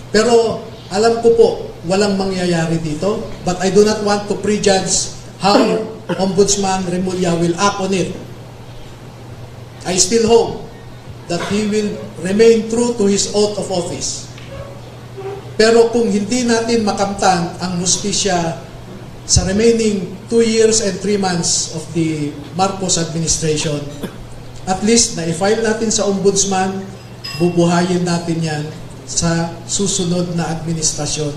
Pero alam ko po, walang mangyayari dito, but I do not want to prejudge how Ombudsman Remulla will act on it. I still hope that he will remain true to his oath of office. Pero kung hindi natin makamtan ang hustisya sa remaining 2 years and 3 months of the Marcos administration, at least na i-file natin sa ombudsman, bubuhayin natin yan sa susunod na administrasyon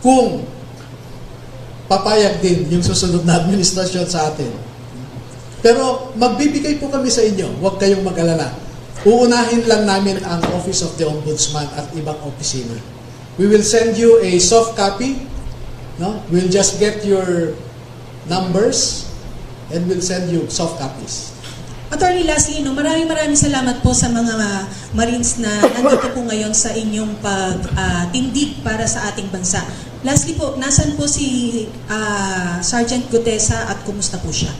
kung papayag din yung susunod na administrasyon sa atin. Pero magbibigay po kami sa inyo, huwag kayong mag-alala. Uunahin lang namin ang Office of the Ombudsman at ibang opisina. We will send you a soft copy. No? We'll just get your numbers and we'll send you soft copies. Attorney, lastly, maraming salamat po sa mga Marines na nandito po ngayon sa inyong pagtindig para sa ating bansa. Lastly po, nasan po si Sergeant Gutesa at kumusta po siya?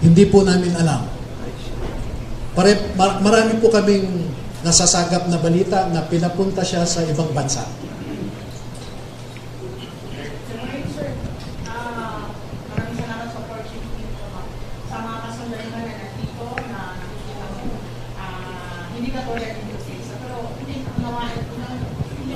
Hindi po namin alam. Marami po kaming nasasagap na balita na pinapunta siya sa ibang bansa. Maraming salamat sa opportunity sa mga kasundan na nandito na nakikita mo. Hindi ka tulad ng Gutesa. Pero hindi unawaan ko na hindi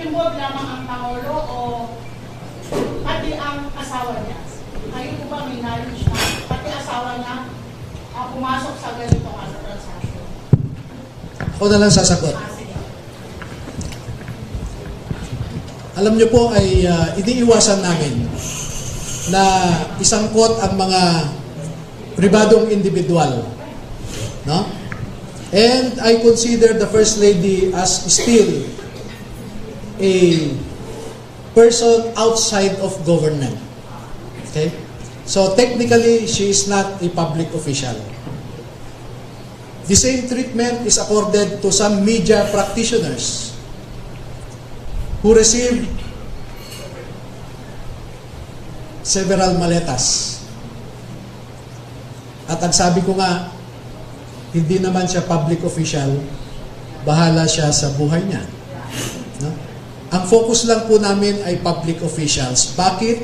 involved lamang ang Pangulo o pati ang asawa niya? Kayo po ba may knowledge na pati asawa niya pumasok sa ganitong transaction? Ako na lang sasagot. Sige. Alam niyo po ay iniiwasan namin na isangkot ang mga pribadong individual. No? And I consider the First Lady as still a person outside of government. Okay? So technically, she is not a public official. The same treatment is accorded to some media practitioners who receive several maletas. At ang sabi ko nga, hindi naman siya public official, bahala siya sa buhay niya. No? Ang focus lang po namin ay public officials. Bakit?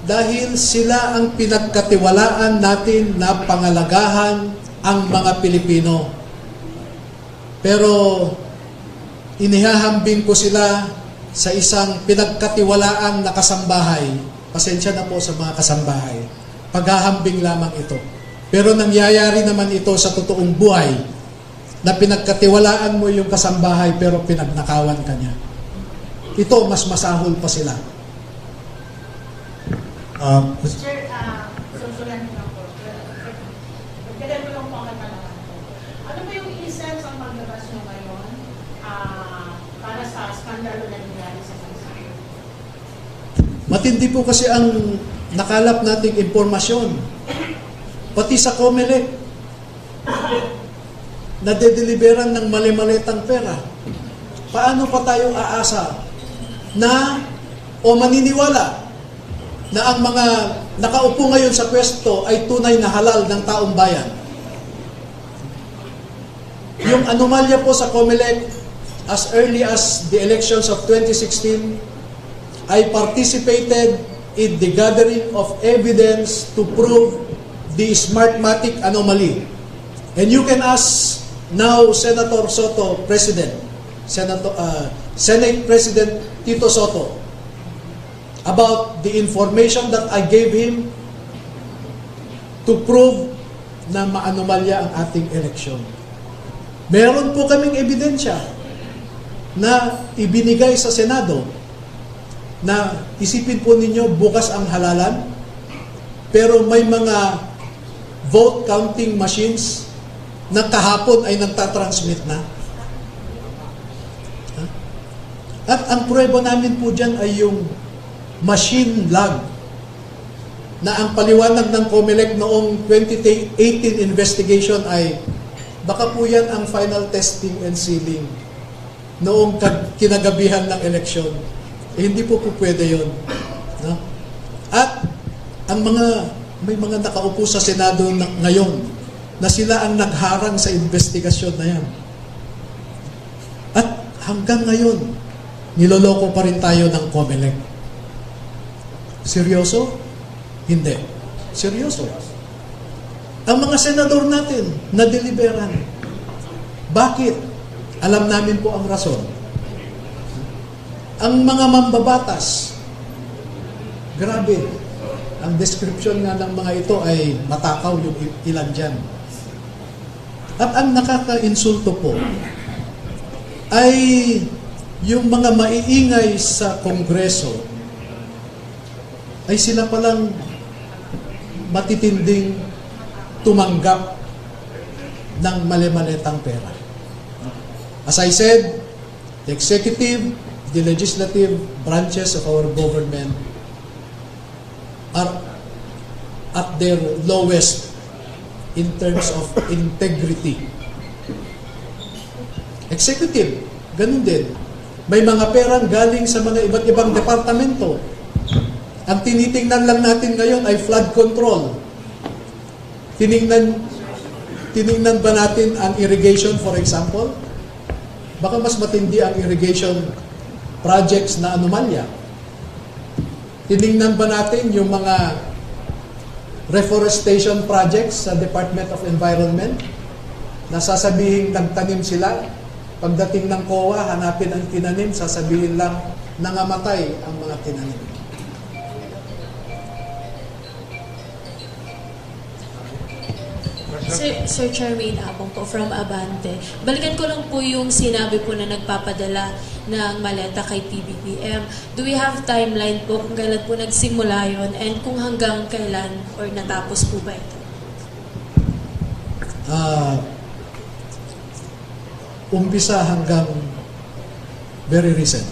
Dahil sila ang pinagkatiwalaan natin na pangalagahan ang mga Pilipino. Pero inihahambing ko sila sa isang pinagkatiwalaan na kasambahay. Pasensya na po sa mga kasambahay. Paghahambing lamang ito. Pero nangyayari naman ito sa totoong buhay na pinagkatiwalaan mo yung kasambahay pero pinagnakawan ka niya. Ito, mas masahol pa sila. Sir, susulan ko lang po. Kailan ko lang po ang katanungan ko. Ano ba yung essence ang maglabas nyo ngayon para sa skandalo na nangyari sa bansa? Matindi po kasi ang nakalap nating impormasyon. Pati sa COMELEC, nadedeliveran ng mali-malitang pera. Paano pa tayo aasa na o maniniwala na ang mga nakaupo ngayon sa pwesto ay tunay na halal ng taong bayan? Yung anomalya po sa COMELEC, as early as the elections of 2016, I participated in the gathering of evidence to prove the Smartmatic anomaly. And you can ask now Senator Soto, President, Senate President Tito Soto, about the information that I gave him to prove na maanomalya ang ating eleksyon. Meron po kaming ebidensya na ibinigay sa Senado na isipin po ninyo bukas ang halalan, pero may mga vote counting machines na kahapon ay nagtatransmit na. At ang prueba namin po dyan ay yung machine log na ang paliwanag ng COMELEC noong 2018 investigation ay baka po yan ang final testing and sealing noong kinagabihan ng eleksyon. Hindi po pwede yun. No? At ang may mga nakaupo sa Senado ngayon na sila ang nagharang sa investigasyon na yan. At hanggang ngayon, niloloko pa rin tayo ng COMELEC. Seryoso? Hindi. Seryoso. Ang mga senador natin, na-deliveran. Bakit? Alam namin po ang rason. Ang mga mambabatas, grabe, ang description nga ng mga ito ay matakaw yung ilan dyan. At ang nakaka-insulto po ay yung mga maiingay sa Kongreso ay sila palang matitinding tumanggap ng mali-malitang pera. As I said, the executive, the legislative branches of our government are at their lowest in terms of integrity. Executive, ganun din. May mga perang galing sa mga iba't ibang departamento. Ang tinitingnan lang natin ngayon ay flood control. Tiningnan ba natin ang irrigation, for example? Baka mas matindi ang irrigation projects na anomalya. Tiningnan ba natin yung mga reforestation projects sa Department of Environment na sasabihin nagtanim sila Pagdating ng COA, hanapin ang tinanim, sasabihin lang, nangamatay ang mga tinanim. Sir Charmaine Abong po from Abante. Balikan ko lang po yung sinabi po na nagpapadala ng maleta kay PBBM. Do we have timeline po kung kailan po nagsimula yon and kung hanggang kailan or natapos po ba ito? Umpisa hanggang very recent,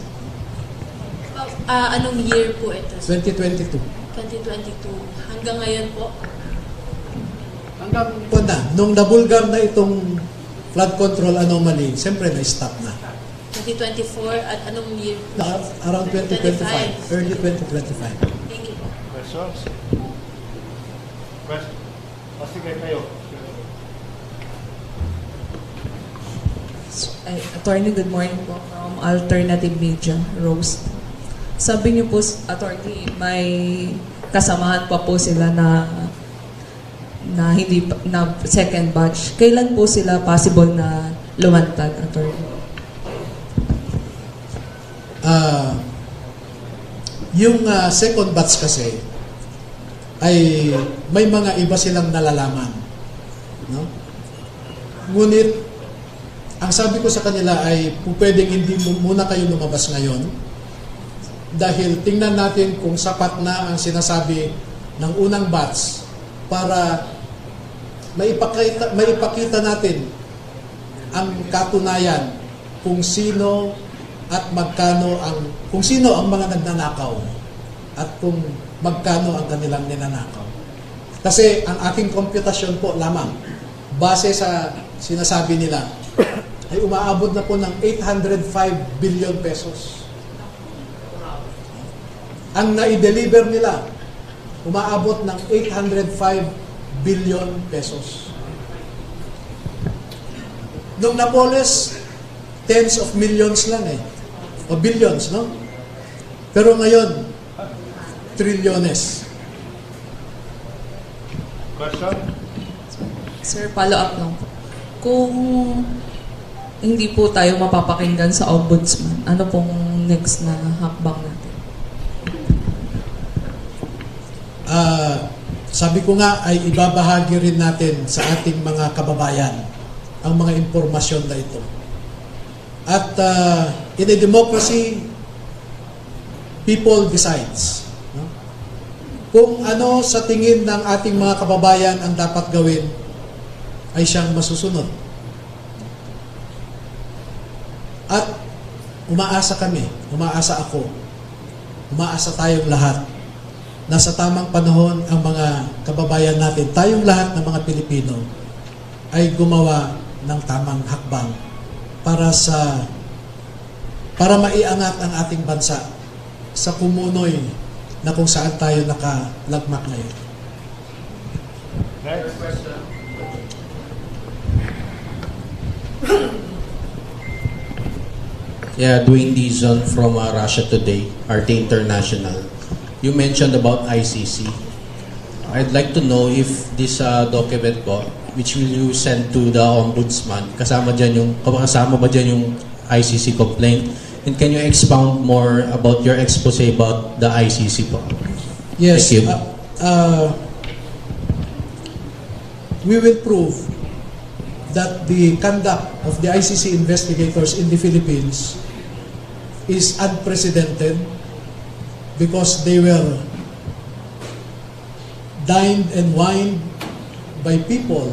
Anong year po ito? 2022. 2022. Hanggang ngayon po? Hanggang po na, nung nabulgar na itong flood control anomaly, siyempre na-stop na. 2024 at anong year po? Around 2025, 2025. early 2025. Thank you po. Questions? Question? O sige, kayo. Attorney, good morning po from Alternative Media, Rose. Sabi niyo po, Attorney, may kasamahan pa po sila na hindi na second batch. Kailan po sila possible na lumantad, Attorney? Yung second batch kasi ay may mga iba silang nalalaman, no? Ngunit ang sabi ko sa kanila ay pwedeng hindi muna kayo lumabas ngayon dahil tingnan natin kung sapat na ang sinasabi ng unang batch para maipakita natin ang katunayan kung sino at magkano kung sino ang mga nagnanakaw at kung magkano ang kanilang ninanakaw. Kasi ang aking komputasyon po lamang base sa sinasabi nila ay umaabot na po ng 805 billion pesos. Ang na-deliver nila, umaabot ng 805 billion pesos. Nung Napoles, tens of millions lang o billions, no? Pero ngayon, trilyones. Question? Sir, follow up lang po. Kung hindi po tayo mapapakinggan sa Ombudsman, ano pong next na hakbang natin? Sabi ko nga ay ibabahagi rin natin sa ating mga kababayan ang mga impormasyon na ito. At in a democracy, people decides. No? Kung ano sa tingin ng ating mga kababayan ang dapat gawin, ay siyang masusunod. At umaasa kami, umaasa ako, umaasa tayong lahat na sa tamang panahon ang mga kababayan natin, tayong lahat ng mga Pilipino ay gumawa ng tamang hakbang para maiangat ang ating bansa sa kumunoy na kung saan tayo nakalagmak ngayon. Next question. Yeah, Dwayne Dizon from Russia Today, Arte International. You mentioned about ICC. I'd like to know if this document po, which will you send to the Ombudsman, kasama ba dyan yung ICC complaint? And can you expound more about your expose about the ICC po? Yes. Thank you. We will prove that the conduct of the ICC investigators in the Philippines is unprecedented because they were dined and wined by people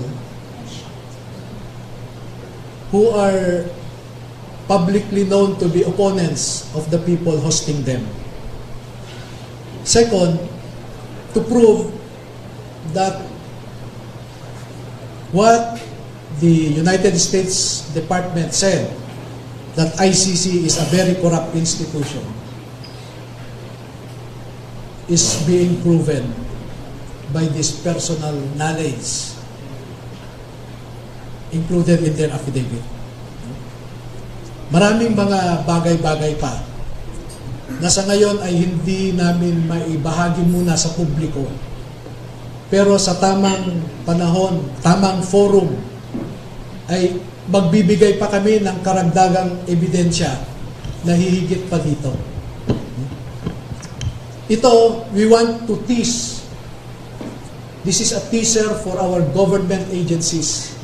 who are publicly known to be opponents of the people hosting them. Second, to prove that what the United States Department said, that ICC is a very corrupt institution, is being proven by this personal knowledge included in their affidavit. Maraming mga bagay-bagay pa na sa ngayon ay hindi namin maibahagi muna sa publiko. Pero sa tamang panahon, tamang forum, ay magbibigay pa kami ng karagdagang ebidensya na hihigit pa dito. Ito, we want to tease. This is a teaser for our government agencies.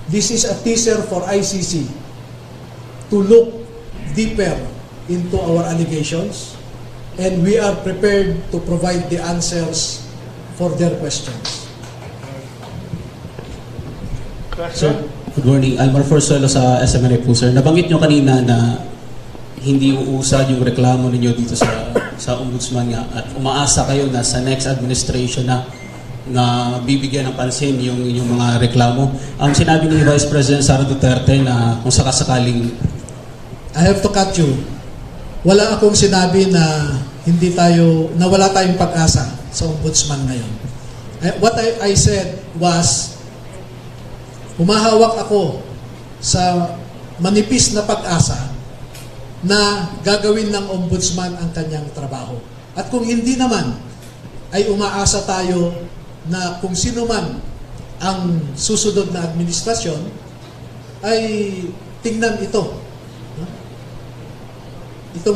This is a teaser for ICC to look deeper into our allegations, and we are prepared to provide the answers for their questions. Question? Good morning. Almar Forzuelo sa SMNA po, sir. Nabanggit nyo kanina na hindi uusad yung reklamo ninyo dito sa ombudsman nga at umaasa kayo na sa next administration na bibigyan ng pansin yung mga reklamo. Ang sinabi ni Vice President Sara Duterte na kung sakasakaling... I have to cut you. Wala akong sinabi na wala tayong pag-asa sa ombudsman ngayon. What I said was, humahawak ako sa manipis na pag-asa na gagawin ng ombudsman ang kanyang trabaho. At kung hindi naman, ay umaasa tayo na kung sino man ang susunod na administrasyon ay tingnan itong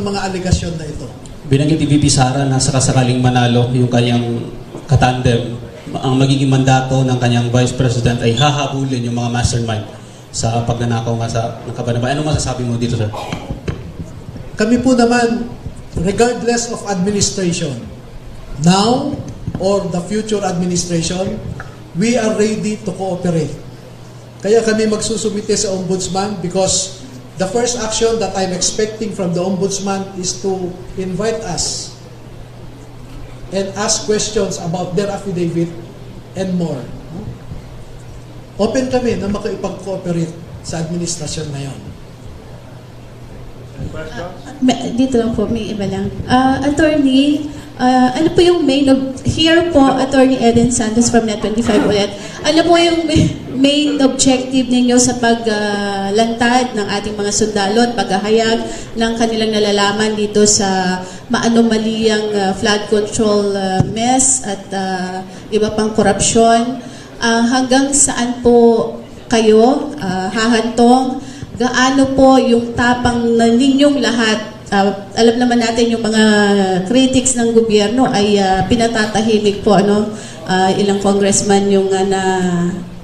mga alegasyon na ito. Binanggit ni VP Sara na sakasakaling manalo yung kanyang katandem, ang magiging mandato ng kanyang Vice President ay hahabulin yung mga mastermind sa pagnanakaw nga ng Kabanaba. Ano masasabi mo dito, sir? Kami po naman, regardless of administration, now or the future administration, we are ready to cooperate. Kaya kami magsusumite sa Ombudsman because the first action that I'm expecting from the Ombudsman is to invite us and ask questions about their affidavit and more. Open kami na makipag-cooperate sa administrasyon na yon. Dito lang po, may iba lang. Attorney, ano po yung here po, Attorney Eden Santos from Net25 ulit. Ano po yung main objective ninyo sa paglantad ng ating mga sundalo at paghahayag ng kanilang nalalaman dito sa maanomaliyang flood control mess at iba pang korupsyon? Hanggang saan po kayo hahantong? Gaano po yung tapang ninyong lahat? Alam naman natin yung mga critics ng gobyerno ay pinatatahimik po, ilang congressman yung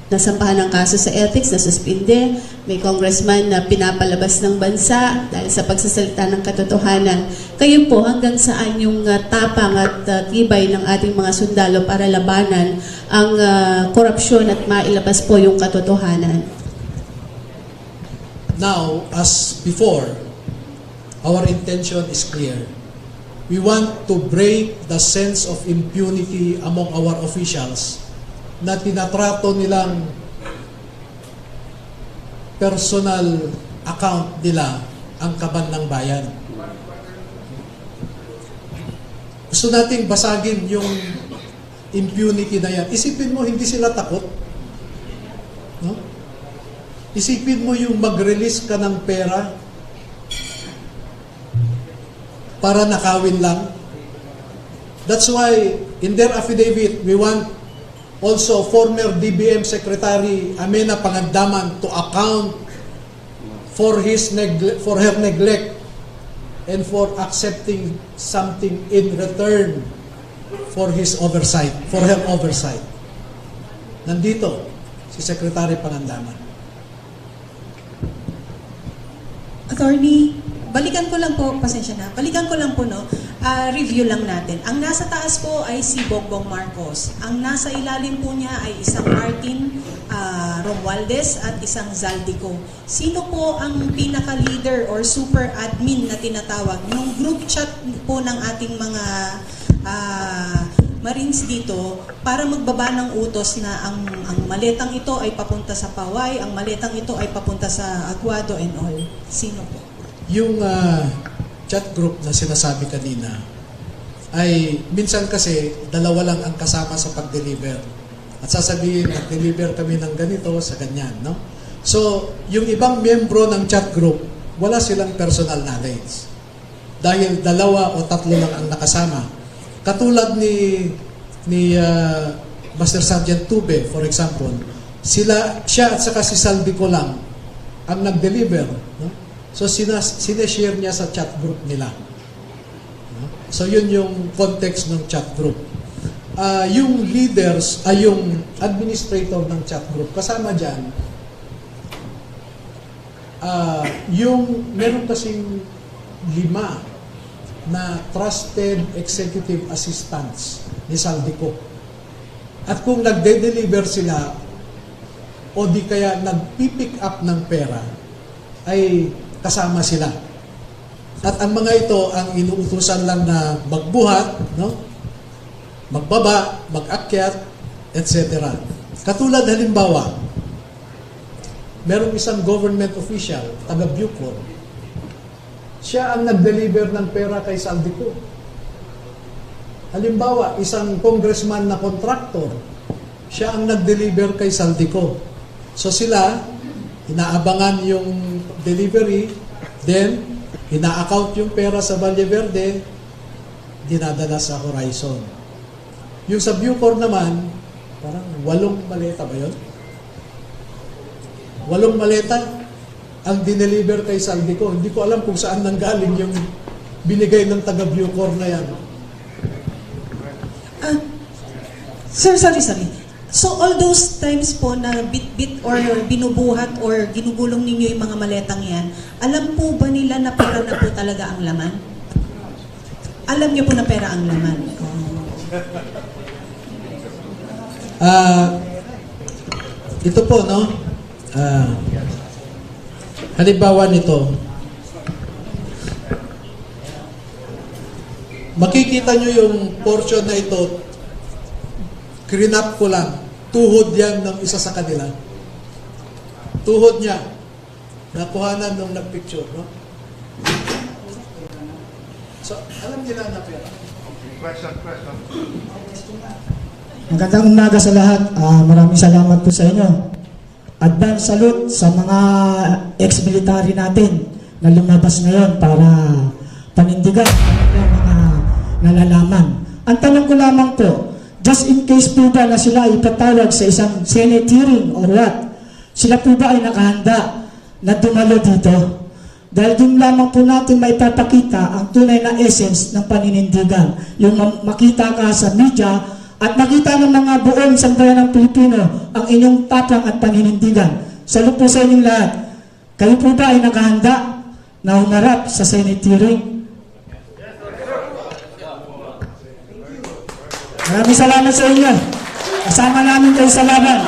nasampahan ng kaso sa ethics, nasuspinde. May congressman na pinapalabas ng bansa dahil sa pagsasalita ng katotohanan. Kayo po, hanggang saan yung tapang at tibay ng ating mga sundalo para labanan ang korupsyon at mailabas po yung katotohanan? Now, as before, our intention is clear. We want to break the sense of impunity among our officials na tinatrato nilang personal account nila ang kaban ng bayan. Gusto nating basagin yung impunity na yan. Isipin mo, hindi sila takot. No? Isipin mo yung mag-release ka ng pera para nakawin lang. That's why in their affidavit, we want also former DBM Secretary Amena Pangandaman to account for her neglect and for accepting something in return for her oversight. Nandito si Secretary Pangandaman. Attorney, balikan ko lang po, pasensya na, review lang natin. Ang nasa taas po ay si Bongbong Marcos. Ang nasa ilalim po niya ay isang Martin Romualdez at isang Zaldico. Sino po ang pinaka-leader or super admin na tinatawag? Yung group chat po ng ating mga Marines dito para magbaba ng utos na ang maletang ito ay papunta sa Paway, ang maletang ito ay papunta sa Aguado and all. Sino po? Yung chat group na sinasabi kanina ay minsan kasi dalawa lang ang kasama sa pag-deliver. At sasabihin, nag-deliver kami ng ganito sa ganyan, no? So, yung ibang miyembro ng chat group, wala silang personal knowledge. Dahil dalawa o tatlo lang ang nakasama. Katulad ni Master Sergeant Tube, for example, siya at saka si Saldico lang ang nag-deliver. No? So, sineshare niya sa chat group nila. No? So, yun yung context ng chat group. Yung leaders, yung administrator ng chat group, kasama dyan, meron kasing 5 na trusted executive assistants ni Saldico. At kung nagde-deliver sila o di kaya nagpipick up ng pera, ay kasama sila. At ang mga ito ang inuutusan lang na magbuhat, no? Magbaba, mag-akyat, etc. Katulad halimbawa, merong isang government official, taga Bucor. Siya ang nag-deliver ng pera kay Saldico. Halimbawa, isang congressman na contractor, siya ang nag-deliver kay Saldico. So sila, inaabangan yung delivery, then ina-account yung pera sa Valle Verde, dinadala sa Horizon. Yung sa Bucor naman, parang 8 maleta ba yun? 8 maleta ang dineliver kay Saldico. Hindi ko alam kung saan nanggaling yung binigay ng taga Bucor na yan. Sir, sorry. So all those times po na bit-bit or binubuhat or ginugulong ninyo yung mga maletang yan, alam po ba nila na pera na po talaga ang laman? Alam niyo po na pera ang laman? Ito po, no? Halimbawa nito, makikita nyo yung portion na ito, crinap ko lang, tuhod yan ng isa sa kanila. Tuhod niya, nakuhanan nung nagpicture, no? So, alam nila na pera. Question. Magandang umaga sa lahat. Maraming salamat po sa inyo. Advance salute sa mga ex-military natin na lumabas ngayon para panindigan ang mga nalalaman. Ang tanong ko lamang po, just in case po ba na sila ipatawag sa isang Senate hearing or what, sila po ba ay nakahanda na dumalo dito? Dahil doon lamang po natin maipapakita ang tunay na essence ng paninindigan. Yung makita ka sa media at makita ng mga buong sambayan ng Pilipino ang inyong tapang at paninindigan. Salud po sa inyong lahat. Kayo po ba ay nakahanda na humarap sa Senate hearing? Maraming salamat sa inyo. Kasama namin kayo sa laban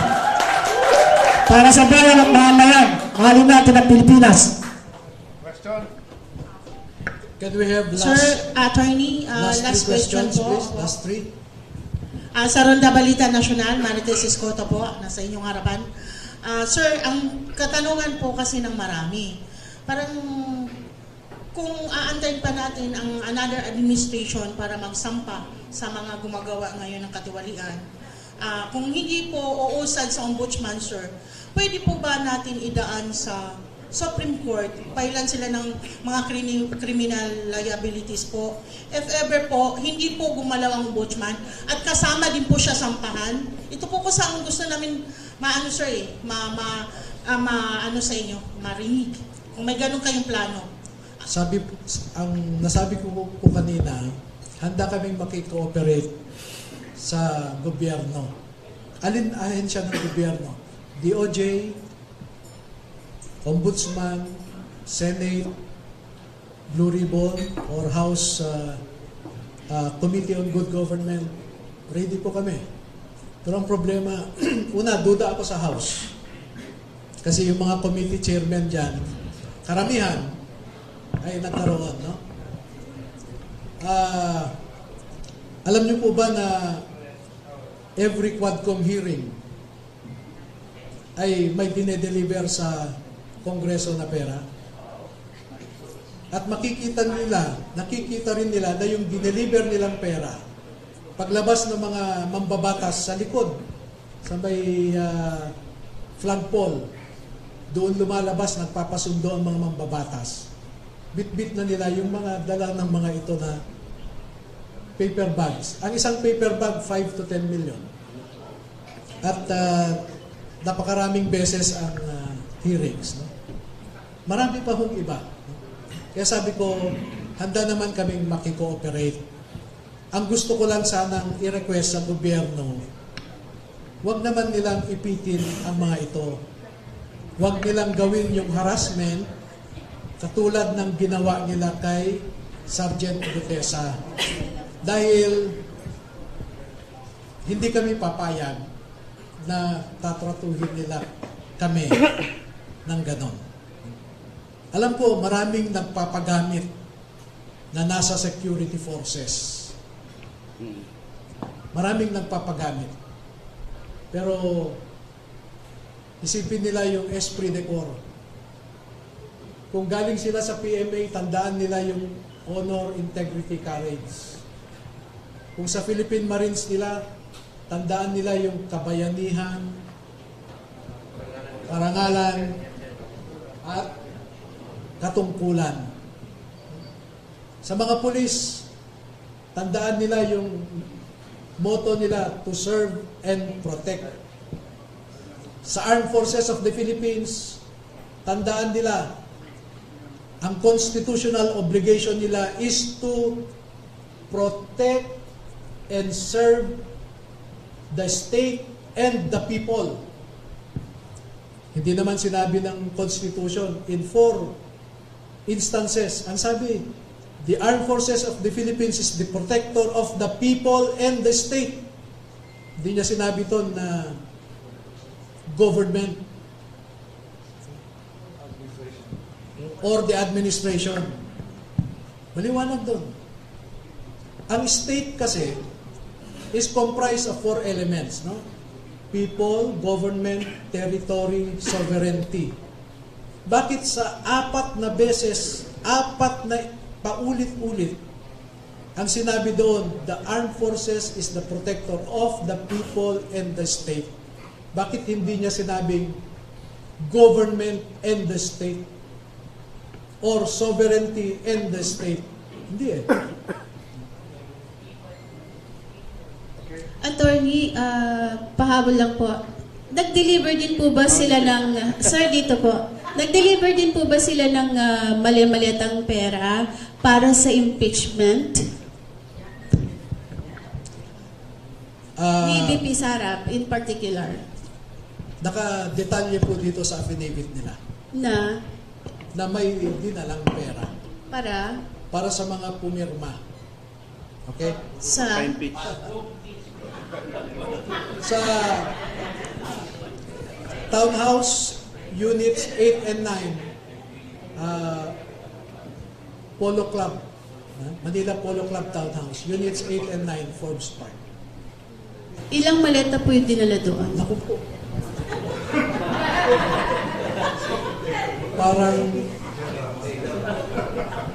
para sa bayan at mamamayan. Mahalin natin ang Pilipinas. Can we have last, Sir, Attorney, last question questions, po. please? Last 3. Sa Ronda Balita Nacional, Marites Escoto po, nasa inyong harapan. Sir, ang katanungan po kasi ng marami, parang kung aantayin pa natin ang another administration para magsampa sa mga gumagawa ngayon ng katiwalian, kung hindi po uusad sa ombudsman, sir, pwede po ba natin idaan sa Supreme Court, pailan sila ng mga criminal liabilities po. If ever po, hindi po gumalaw ang ombudsman at kasama din po siya sampahan. Ito po ko sa gusto namin maano sir ano sa inyo, marinig. Kung may ganun kayong plano. Nasabi ko kanina, handa kaming makikooperate sa gobyerno. Alin ahensya ng gobyerno? DOJ, Ombudsman, Senate, Blue Ribbon, or House Committee on Good Government. Ready po kami. Pero ang problema, una, duda ako sa House. Kasi yung mga committee chairman dyan, karamihan ay nagkaroon, no? Alam niyo po ba na every Quadcom hearing ay may dinedeliver sa Kongreso na pera? At nakikita rin nila na yung dineliver nilang pera, paglabas ng mga mambabatas sa likod, sa may flagpole, doon lumalabas, nagpapasundo ang mga mambabatas. Bit-bit na nila yung mga dala ng mga ito na paper bags. Ang isang paper bag, 5 to 10 million. At napakaraming beses ang hearings. No? marami pa hong iba. Kaya sabi ko, handa naman kaming makikooperate. Ang gusto ko lang sanang i-request sa gobyerno, huwag naman nilang ipitin ang mga ito. Huwag nilang gawin yung harassment katulad ng ginawa nila kay Sergeant Gutesa. Dahil hindi kami papayag na tatratuhin nila kami ng ganon. Alam ko, maraming nagpapagamit na nasa security forces. Maraming nagpapagamit. Pero isipin nila yung esprit de corps. Kung galing sila sa PMA, tandaan nila yung honor, integrity, courage. Kung sa Philippine Marines nila, tandaan nila yung kabayanihan, karangalan, at katungkulan. Sa mga pulis, tandaan nila yung motto nila, to serve and protect. Sa Armed Forces of the Philippines, tandaan nila, ang constitutional obligation nila is to protect and serve the state and the people. Hindi naman sinabi ng Constitution in 4 instances. Ang sabi, the Armed Forces of the Philippines is the protector of the people and the state. Hindi niya sinabi ito na government or the administration. Maliwanag doon. Ang state kasi is comprised of 4 elements, no? People, government, territory, sovereignty. Bakit sa 4 na beses, 4 na paulit-ulit, ang sinabi doon, the armed forces is the protector of the people and the state? Bakit hindi niya sinabing government and the state? Or sovereignty and the state? Hindi eh. Attorney, pahabol lang po. Nag-deliver din po ba sila ng, sir dito po, nag-deliver din po ba sila ng mali-maliatang pera para sa impeachment? Ni VP Sara in particular. Naka-detalye po dito sa affidavit nila. Na may dinalang pera. Para sa mga pumirma. Okay? Sa Townhouse Units 8 and 9 Polo Club, Manila Polo Club Townhouse Units 8 and 9 Forbes Park. Ilang maleta po yung dinala doon? Naku po. Parang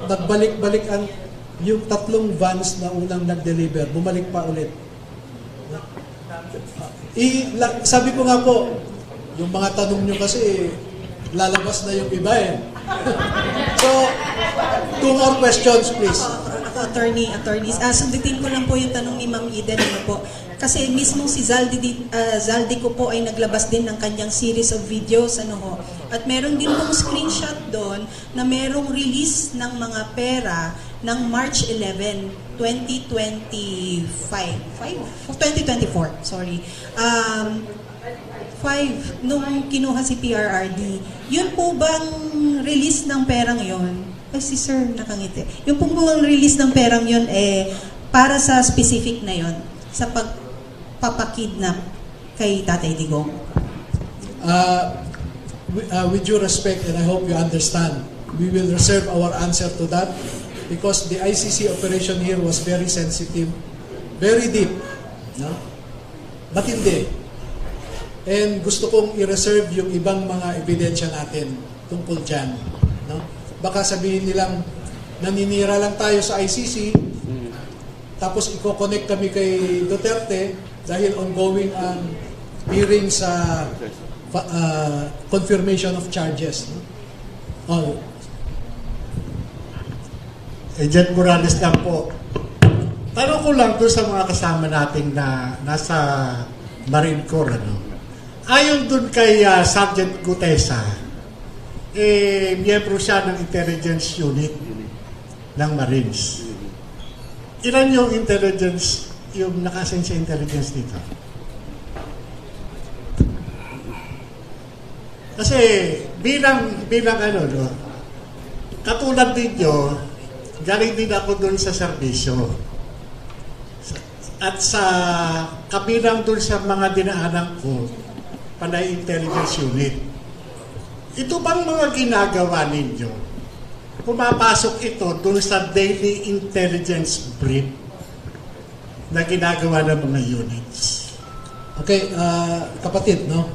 nagbalik-balik yung 3 vans na unang nag-deliver, bumalik pa ulit. Sabi ko nga po, yung mga tanong nyo kasi lalabas na yung iba eh. So, 2 more questions please. Attorneys, sundutin ko lang po yung tanong ni Ma'am Eden. Po. Kasi mismo si Zaldi ko po ay naglabas din ng kanyang series of videos. At meron din pong screenshot doon na merong release ng mga pera ng March 11, 2024. Sorry. 5, nung kinuha si PRRD. Yun po bang release ng perang yon? Ay, si Sir nakangiti. Yung pong release ng perang yon para sa specific na yon, sa pagpapakidnap kay Tatay Digong? With due respect, and I hope you understand, we will reserve our answer to that because the ICC operation here was very sensitive, very deep. No? But hindi. And gusto kong i-reserve yung ibang mga ebidensya natin tungkol dyan. No? Baka sabihin nilang naninira lang tayo sa ICC, tapos i-connect kami kay Duterte dahil ongoing ang hearing sa confirmation of charges. No? Agent Morales lang po. Tanong ko lang doon sa mga kasama nating na nasa Marine Corps. Ayon doon kay Sergeant Gutesa, miyembro siya ng intelligence unit ng Marines. Ilan yung intelligence, yung nakasin sa intelligence dito? Kasi bilang ano, no, katulad ninyo, galing din ako dun sa serbisyo. At sa kabilang dun sa mga dinaanan ko, panay intelligence unit. Ito bang mga ginagawa ninyo? Pumapasok ito dun sa daily intelligence brief na ginagawa ng mga units. Okay, kapatid, no?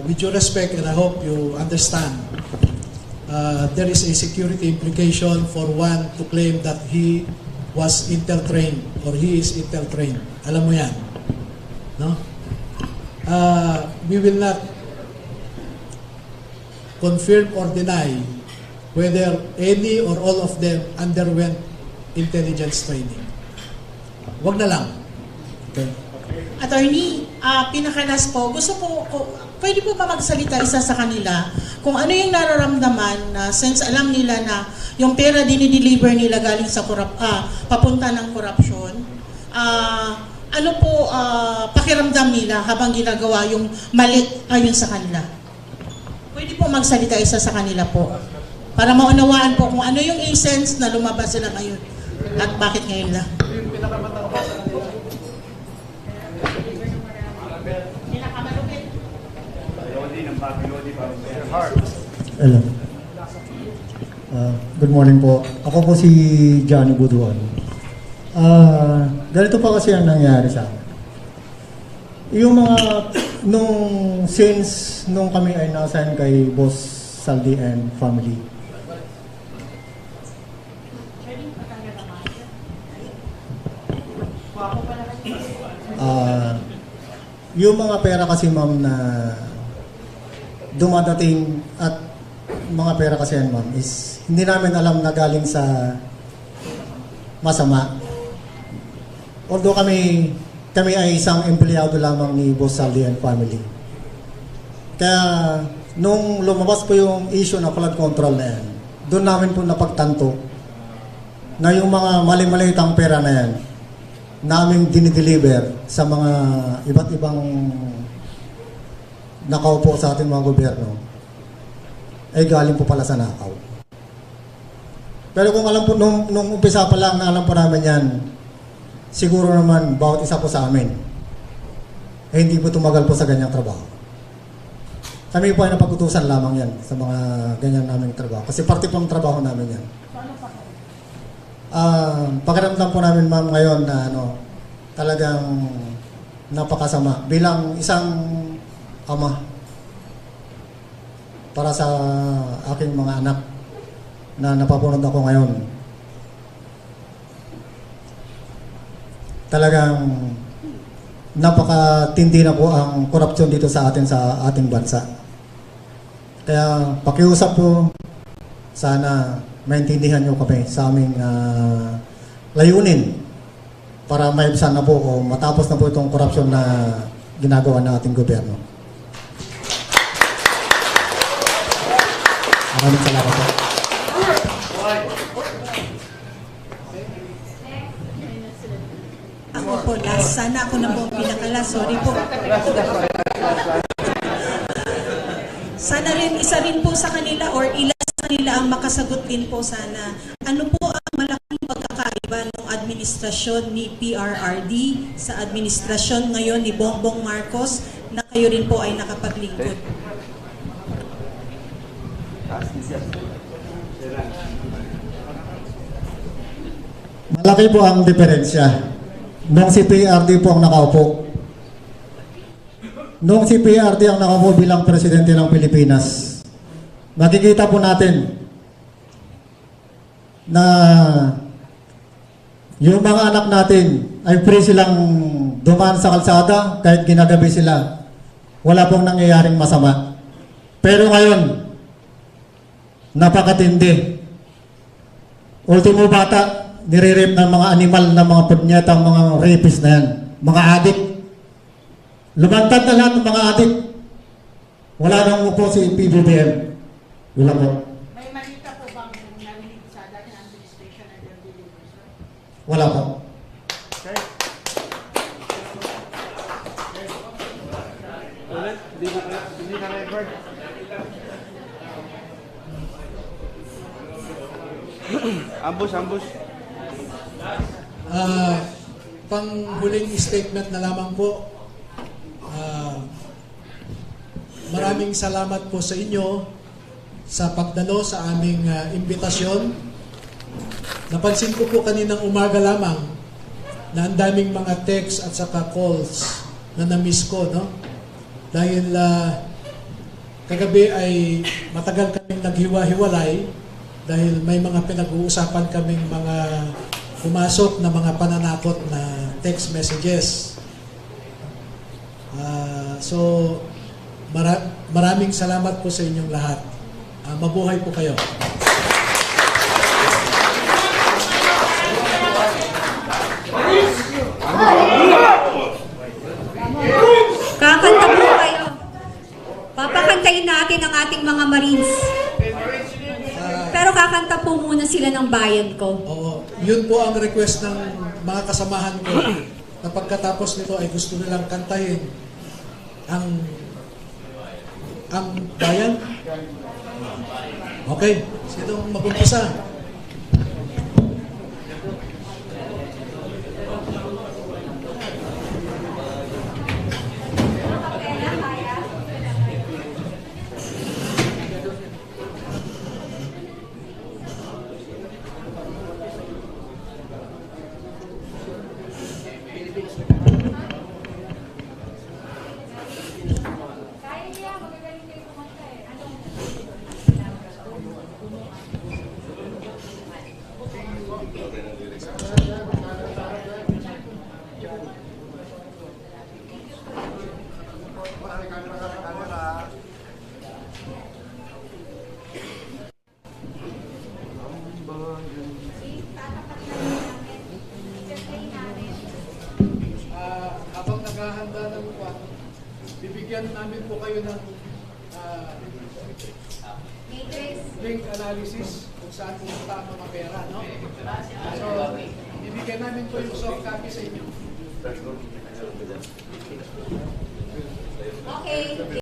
With your respect, and I hope you understand, there is a security implication for one to claim that he was Intel-trained or he is Intel-trained. Alam mo yan. No? We will not confirm or deny whether any or all of them underwent intelligence training. Wag na lang. Okay. Attorney, pinakalas po, gusto ko, pwede po ba magsalita isa sa kanila kung ano yung nararamdaman na since alam nila na yung pera dinideliver nila galing sa papunta ng korupsyon, ano po pakiramdam nila habang ginagawa yung mali ayon sa kanila? Pwede po magsalita isa sa kanila po para maunawaan po kung ano yung essence na lumabas sila ngayon at bakit ngayon lang. Hello. Good morning po. Ako po si Johnny Buduan. Ganito pa kasi ang nangyari sa akin. Yung mga, since nung kami ay na-assign kay Boss Saldi and family, yung mga pera kasi ma'am na dumadating at mga pera kasi yan ma'am is hindi namin alam na galing sa masama. Although kami ay isang empleyado lamang ni Boss Saldi and family. Kaya nung lumabas po yung issue na flood control na yan, doon namin po napagtanto na yung mga mali-malitang pera na yan namin dinideliver sa mga iba't ibang nakaupo sa ating mga gobyerno ay galing po pala sa nakaw. Pero kung alam po, nung umpisa pa lang na alam po namin yan, siguro naman bawat isa po sa amin eh hindi po tumagal po sa ganyang trabaho. Kami po ay napag-utusan lamang yan sa mga ganyan naming trabaho. Kasi parte po ng trabaho namin yan. Pakiramdam po namin ma'am ngayon na talagang napakasama bilang isang ama para sa aking mga anak na napapunod ako ngayon. Talagang napakatindi na po ang korupsyon dito sa ating bansa. Kaya pakiusap po, sana maintindihan nyo kami sa aming layunin para maibsan na po o matapos na po itong korupsyon na ginagawa ng ating gobyerno. Maraming salamat po. Ako po, sana ako na po pinakala. Sorry po. Sana rin, isa rin po sa kanila or ilan sa kanila ang makasagot din po sana. Ano po ang malaking pagkakaiba ng administrasyon ni PRRD sa administrasyon ngayon ni Bongbong Marcos na kayo rin po ay nakapaglingkod? Malaki po ang diferensya. Nung si PRD po ang nakaupo. Nung si PRD ang nakaupo bilang presidente ng Pilipinas, makikita po natin na yung mga anak natin ay free silang dumaan sa kalsada kahit ginagabi sila. Wala pong nangyayaring masama. Pero ngayon, napakatindi. Ultimo bata, nire-rape ng mga animal na mga punyetang mga rapist na yan. Mga adik. Lumantad na lahat ng mga adik. Wala nang upo si PBBM. Wala po. May malita po bang narinig sa dating administration na deliver, sir? Wala po. Okay. Ulit, hindi na record. Ambush. Panghuling statement na lamang po. Maraming salamat po sa inyo sa pagdalo sa aming imbitasyon. Napansin ko po kaninang umaga lamang na ang daming mga text at saka calls na na-miss ko, no? Dahil kagabi ay matagal kaming naghiwa-hiwalay dahil may mga pinag-uusapan kaming mga pumasok na mga pananakot na text messages. So, maraming salamat po sa inyong lahat. Mabuhay po kayo. Kakanta po kayo. Papakantayin natin ang ating mga Marines. Pero kakanta po muna sila ng bayan ko. Oo. Yun po ang request ng mga kasamahan ko na pagkatapos nito ay gusto nilang kantahin ang bayan. Okay. Sinong mag-umpisa? Habang naghahanda ng kwan, bibigyan namin po kayo ng link analysis kung saan pumunta ang mga pera, no? So, bibigyan namin po yung soft copy sa inyo. Okay.